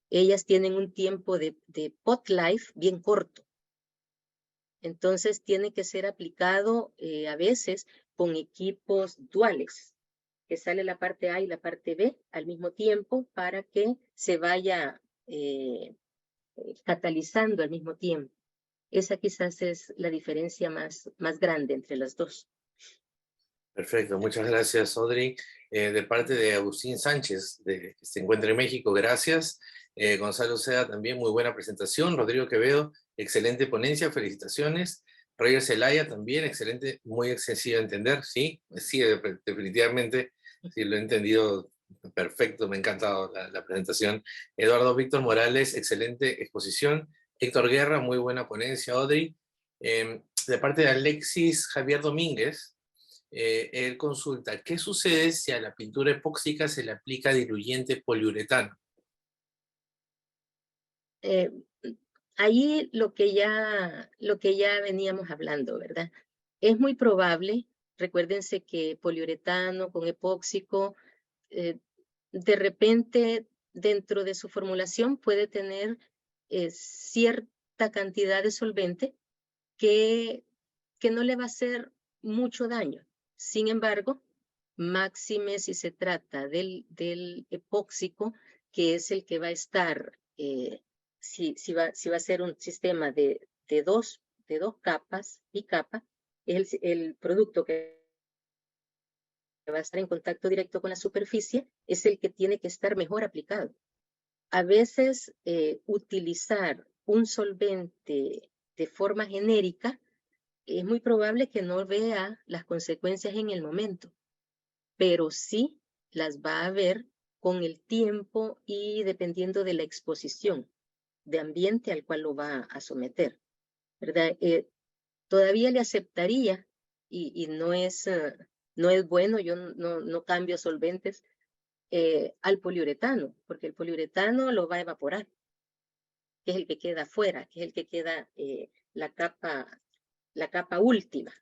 Ellas tienen un tiempo de pot life bien corto. Entonces tiene que ser aplicado a veces con equipos duales, que sale la parte A y la parte B al mismo tiempo para que se vaya catalizando al mismo tiempo. Esa quizás es la diferencia más grande entre las dos. Perfecto, muchas gracias, Audrey. De parte de Agustín Sánchez, que se encuentra en México, gracias. Gonzalo Sea, también muy buena presentación. Rodrigo Quevedo, excelente ponencia, felicitaciones. Roger Zelaya, también excelente, muy sencillo de entender, sí, sí, definitivamente, sí, lo he entendido perfecto, me ha encantado la presentación. Eduardo Víctor Morales, excelente exposición. Héctor Guerra, muy buena ponencia, Audrey. De parte de Alexis Javier Domínguez, él consulta, ¿qué sucede si a la pintura epóxica se le aplica diluyente poliuretano? Ahí lo que ya veníamos hablando, ¿verdad? Es muy probable, recuérdense que poliuretano con epóxico, de repente dentro de su formulación puede tener cierta cantidad de solvente que no le va a hacer mucho daño. Sin embargo, máxime si se trata del epóxico, que es el que va a estar, si va a ser un sistema de dos capas, bicapa, el producto que va a estar en contacto directo con la superficie es el que tiene que estar mejor aplicado. A veces utilizar un solvente de forma genérica es muy probable que no vea las consecuencias en el momento, pero sí las va a ver con el tiempo y dependiendo de la exposición de ambiente al cual lo va a someter, ¿verdad? Todavía le aceptaría, y no es bueno, yo no cambio solventes al poliuretano, porque el poliuretano lo va a evaporar, que es el que queda afuera, que es el que queda la capa la capa última,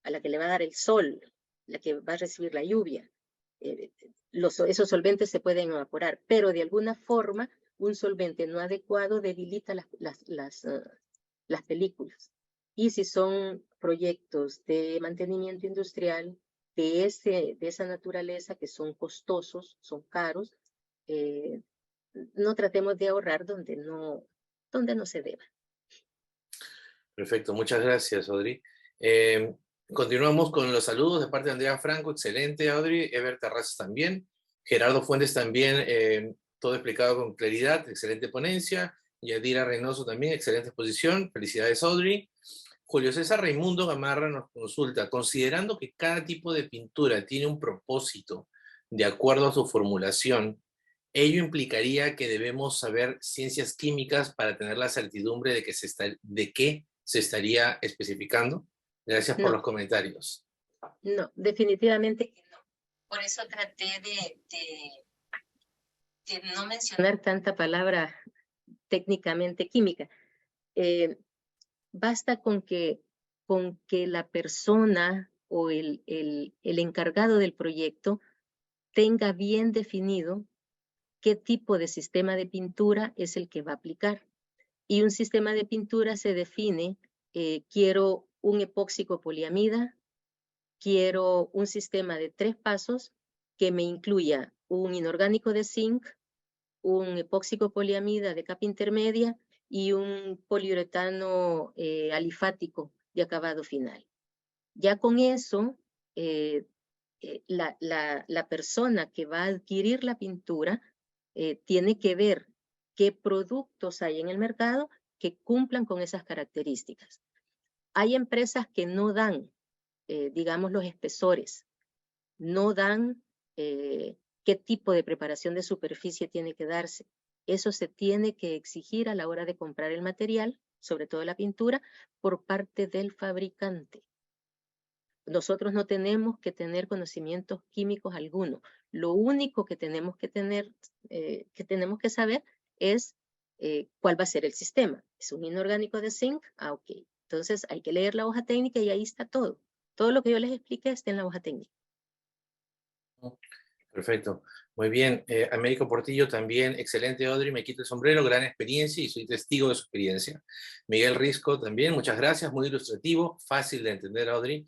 a la que le va a dar el sol, la que va a recibir la lluvia. Esos solventes se pueden evaporar, pero de alguna forma un solvente no adecuado debilita las películas. Y si son proyectos de mantenimiento industrial de esa naturaleza, que son costosos, son caros, no tratemos de ahorrar donde no se deba. Perfecto, muchas gracias, Audrey. Continuamos con los saludos de parte de Andrea Franco, excelente, Audrey. Ever Terrazas también. Gerardo Fuentes también, todo explicado con claridad, excelente ponencia. Yadira Reynoso también, excelente exposición. Felicidades, Audrey. Julio César Raimundo Gamarra nos consulta, considerando que cada tipo de pintura tiene un propósito de acuerdo a su formulación, ¿ello implicaría que debemos saber ciencias químicas para tener la certidumbre de qué se estaría especificando? Gracias por No. los comentarios. No, definitivamente que no. Por eso traté de no mencionar tanta palabra técnicamente química. Basta con que la persona o el encargado del proyecto tenga bien definido qué tipo de sistema de pintura es el que va a aplicar. Y un sistema de pintura se define, quiero un epóxico poliamida, quiero un sistema de 3 pasos que me incluya un inorgánico de zinc, un epóxico poliamida de capa intermedia y un poliuretano alifático de acabado final. Ya con eso, la persona que va a adquirir la pintura tiene que ver qué productos hay en el mercado que cumplan con esas características. Hay empresas que no dan, digamos, los espesores, no dan qué tipo de preparación de superficie tiene que darse. Eso se tiene que exigir a la hora de comprar el material, sobre todo la pintura, por parte del fabricante. Nosotros no tenemos que tener conocimientos químicos alguno. Lo único que tenemos que tener, que tenemos que saber es cuál va a ser el sistema. ¿Es un inorgánico de zinc? Ah, ok. Entonces hay que leer la hoja técnica y ahí está todo. Todo lo que yo les expliqué está en la hoja técnica. Perfecto. Muy bien. Américo Portillo también, excelente, Audrey, me quito el sombrero, gran experiencia y soy testigo de su experiencia. Miguel Risco también, muchas gracias, muy ilustrativo, fácil de entender, Audrey.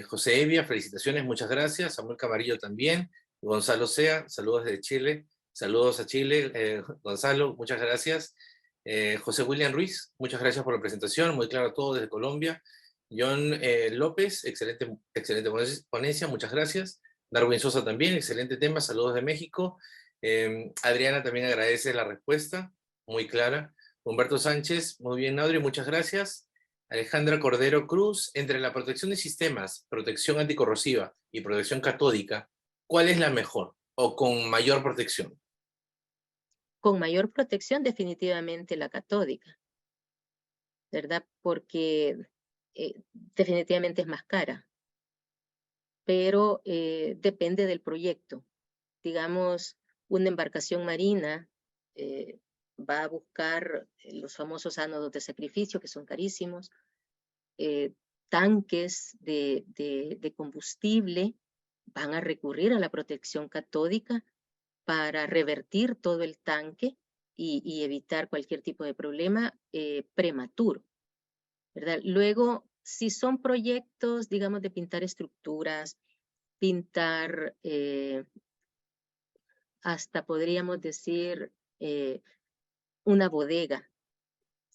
José Evia, felicitaciones, muchas gracias. Samuel Camarillo también. Gonzalo Sea, saludos desde Chile. Saludos a Chile, Gonzalo, muchas gracias. José William Ruiz, muchas gracias por la presentación, muy claro todo desde Colombia. John López, excelente ponencia, muchas gracias. Darwin Sosa también, excelente tema, saludos de México. Adriana también agradece la respuesta, muy clara. Humberto Sánchez, muy bien, Audrey, muchas gracias. Alejandra Cordero Cruz, entre la protección de sistemas, protección anticorrosiva y protección catódica, ¿cuál es la mejor o con mayor protección? Con mayor protección, definitivamente la catódica, ¿verdad? Porque definitivamente es más cara, pero depende del proyecto. Digamos, una embarcación marina va a buscar los famosos ánodos de sacrificio, que son carísimos, tanques de combustible, van a recurrir a la protección catódica para revertir todo el tanque y evitar cualquier tipo de problema prematuro, ¿verdad? Luego, si son proyectos, digamos, de pintar estructuras, pintar, hasta podríamos decir, una bodega,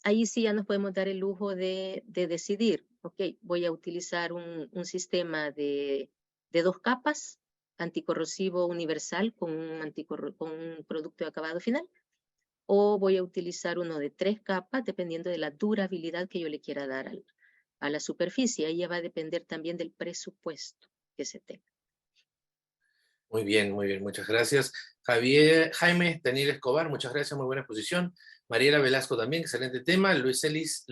ahí sí ya nos podemos dar el lujo de decidir, ok, voy a utilizar un sistema de 2 capas, anticorrosivo universal con un producto de acabado final, o voy a utilizar uno de 3 capas, dependiendo de la durabilidad que yo le quiera dar a la superficie. Ahí ya va a depender también del presupuesto que se tenga. Muy bien, muchas gracias. Jaime Daniel Escobar, muchas gracias, muy buena exposición. Mariela Velasco también, excelente tema. Luz Ellis,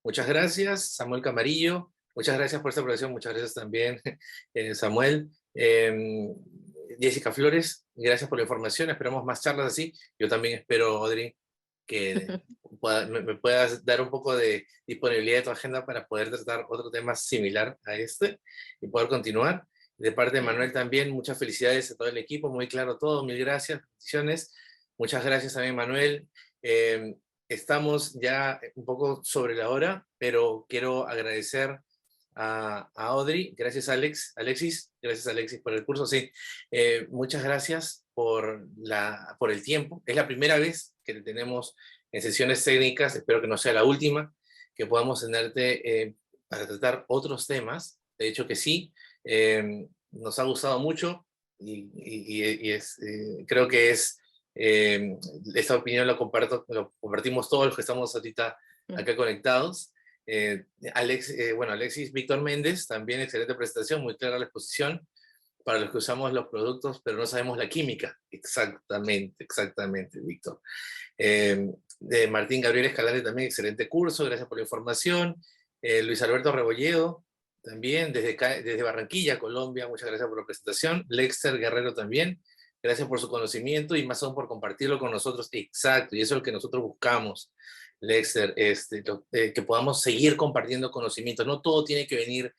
muchas gracias. Samuel Camarillo, muchas gracias por esta presentación, muchas gracias también, Samuel. Jessica Flores, gracias por la información, esperamos más charlas así. Yo también espero, Audrey, que me puedas dar un poco de disponibilidad de tu agenda para poder tratar otro tema similar a este y poder continuar. De parte de Manuel también, muchas felicidades a todo el equipo, muy claro todo, mil gracias, bendiciones. Muchas gracias también, Manuel. Estamos ya un poco sobre la hora, pero quiero agradecer a Audrey, gracias Alexis, gracias Alexis por el curso, sí. Muchas gracias por el tiempo. Es la primera vez que te tenemos en sesiones técnicas, espero que no sea la última, que podamos tenerte para tratar otros temas. De hecho que sí, nos ha gustado mucho creo que esta opinión lo compartimos todos los que estamos ahorita acá conectados. Alexis Víctor Méndez, también excelente presentación, muy clara la exposición para los que usamos los productos, pero no sabemos la química. Exactamente, Víctor. De Martín Gabriel Escalante también, excelente curso, gracias por la información. Luis Alberto Rebolledo, también desde Barranquilla, Colombia, muchas gracias por la presentación. Lexter Guerrero también, gracias por su conocimiento y más aún por compartirlo con nosotros. Exacto, y eso es lo que nosotros buscamos, Lexter, que podamos seguir compartiendo conocimientos. No todo tiene que venir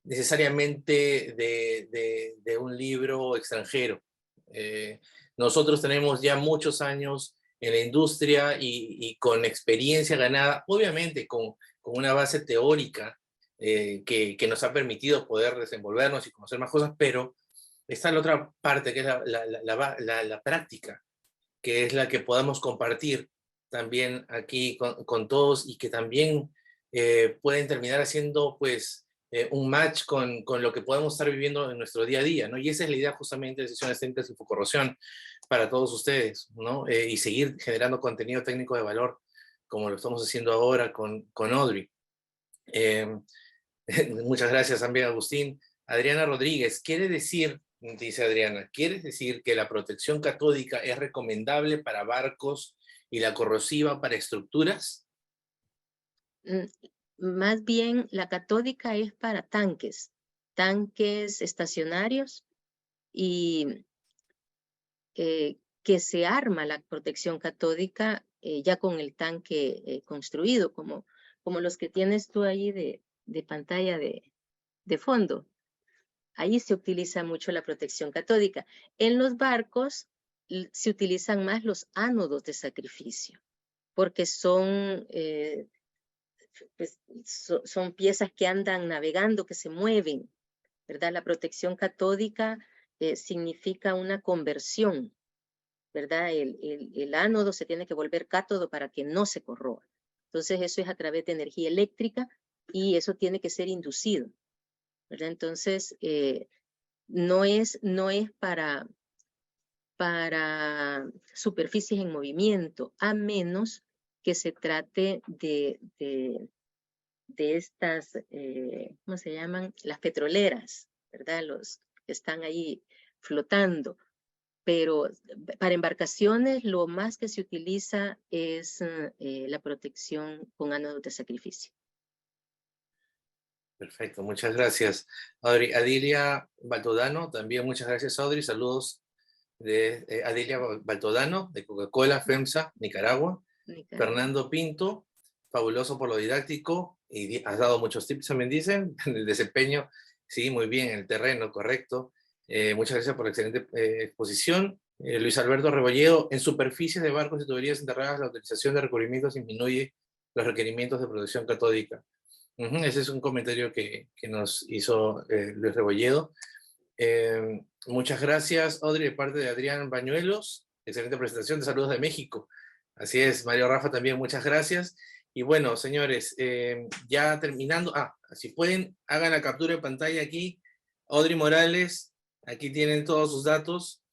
necesariamente de un libro extranjero. Nosotros tenemos ya muchos años en la industria y con experiencia ganada, obviamente con una base teórica que nos ha permitido poder desenvolvernos y conocer más cosas, pero está la otra parte, que es la práctica, que es la que podamos compartir también aquí con todos y que también pueden terminar haciendo pues un match con lo que podemos estar viviendo en nuestro día a día, ¿no? Y esa es la idea justamente de Sesiones Técnicas y Infocorrosión para todos ustedes, ¿no? Y seguir generando contenido técnico de valor como lo estamos haciendo ahora con Audrey. Muchas gracias también, Agustín. Adriana Rodríguez, dice Adriana, ¿quiere decir que la protección catódica es recomendable para barcos y la corrosiva para estructuras? Más bien, la catódica es para tanques estacionarios y que se arma la protección catódica ya con el tanque construido, como los que tienes tú ahí de pantalla de fondo. Ahí se utiliza mucho la protección catódica. En los barcos se utilizan más los ánodos de sacrificio, porque son piezas que andan navegando, que se mueven, ¿verdad? La protección catódica significa una conversión, ¿verdad? El ánodo se tiene que volver cátodo para que no se corroa. Entonces eso es a través de energía eléctrica y eso tiene que ser inducido, ¿verdad? Entonces no es para superficies en movimiento, a menos que se trate de estas, ¿cómo se llaman? Las petroleras, ¿verdad? Los que están ahí flotando. Pero para embarcaciones lo más que se utiliza es la protección con ánodos de sacrificio. Perfecto, muchas gracias, Audrey. Adilia Baltodano, también muchas gracias, Audrey. Saludos de Adilia Baltodano, de Coca-Cola, FEMSA, Nicaragua. Fernando Pinto, fabuloso por lo didáctico, y has dado muchos tips, también dicen, en el desempeño, sí, muy bien, en el terreno, correcto. Muchas gracias por la excelente exposición. Luis Alberto Rebolledo, en superficies de barcos y tuberías enterradas, la utilización de recubrimientos disminuye los requerimientos de protección catódica. Ese es un comentario que nos hizo Luis Rebolledo. Muchas gracias, Audrey, de parte de Adrián Bañuelos. Excelente presentación, de saludos de México. Así es, Mario Rafa también, muchas gracias. Y bueno, señores, ya terminando, si pueden, hagan la captura de pantalla aquí. Audrey Morales, aquí tienen todos sus datos,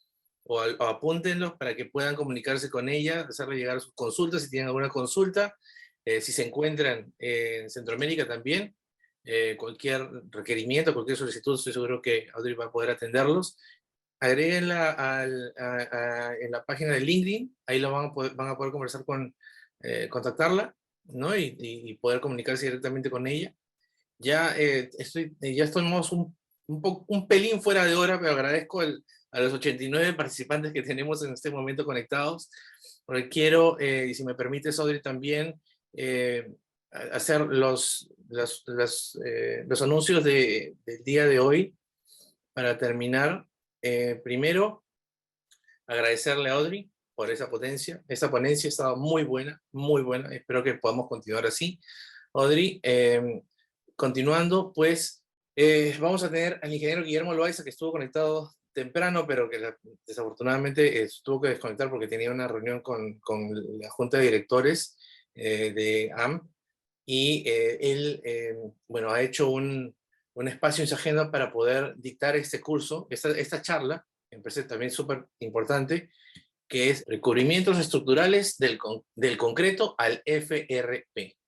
o apúntenlos para que puedan comunicarse con ella, hacerle llegar sus consultas si tienen alguna consulta. Si se encuentran en Centroamérica también, cualquier requerimiento, cualquier solicitud, estoy seguro que Audrey va a poder atenderlos. Agréguenla en la página de LinkedIn, ahí van a poder conversar contactarla, ¿no? Y poder comunicarse directamente con ella. Ya estamos un pelín fuera de hora, pero agradezco a los 89 participantes que tenemos en este momento conectados, porque quiero, y si me permites, Audrey, también hacer los anuncios del día de hoy para terminar. Primero, agradecerle a Audrey por esa potencia. Esa ponencia ha estado muy buena, muy buena. Espero que podamos continuar así. Audrey, continuando, pues vamos a tener al ingeniero Guillermo Loaiza, que estuvo conectado temprano, pero que desafortunadamente tuvo que desconectar porque tenía una reunión con la Junta de Directores de AM, y él, bueno, ha hecho un espacio en su agenda para poder dictar este curso, esta charla, que me parece también súper importante, que es recubrimientos estructurales del concreto al FRP.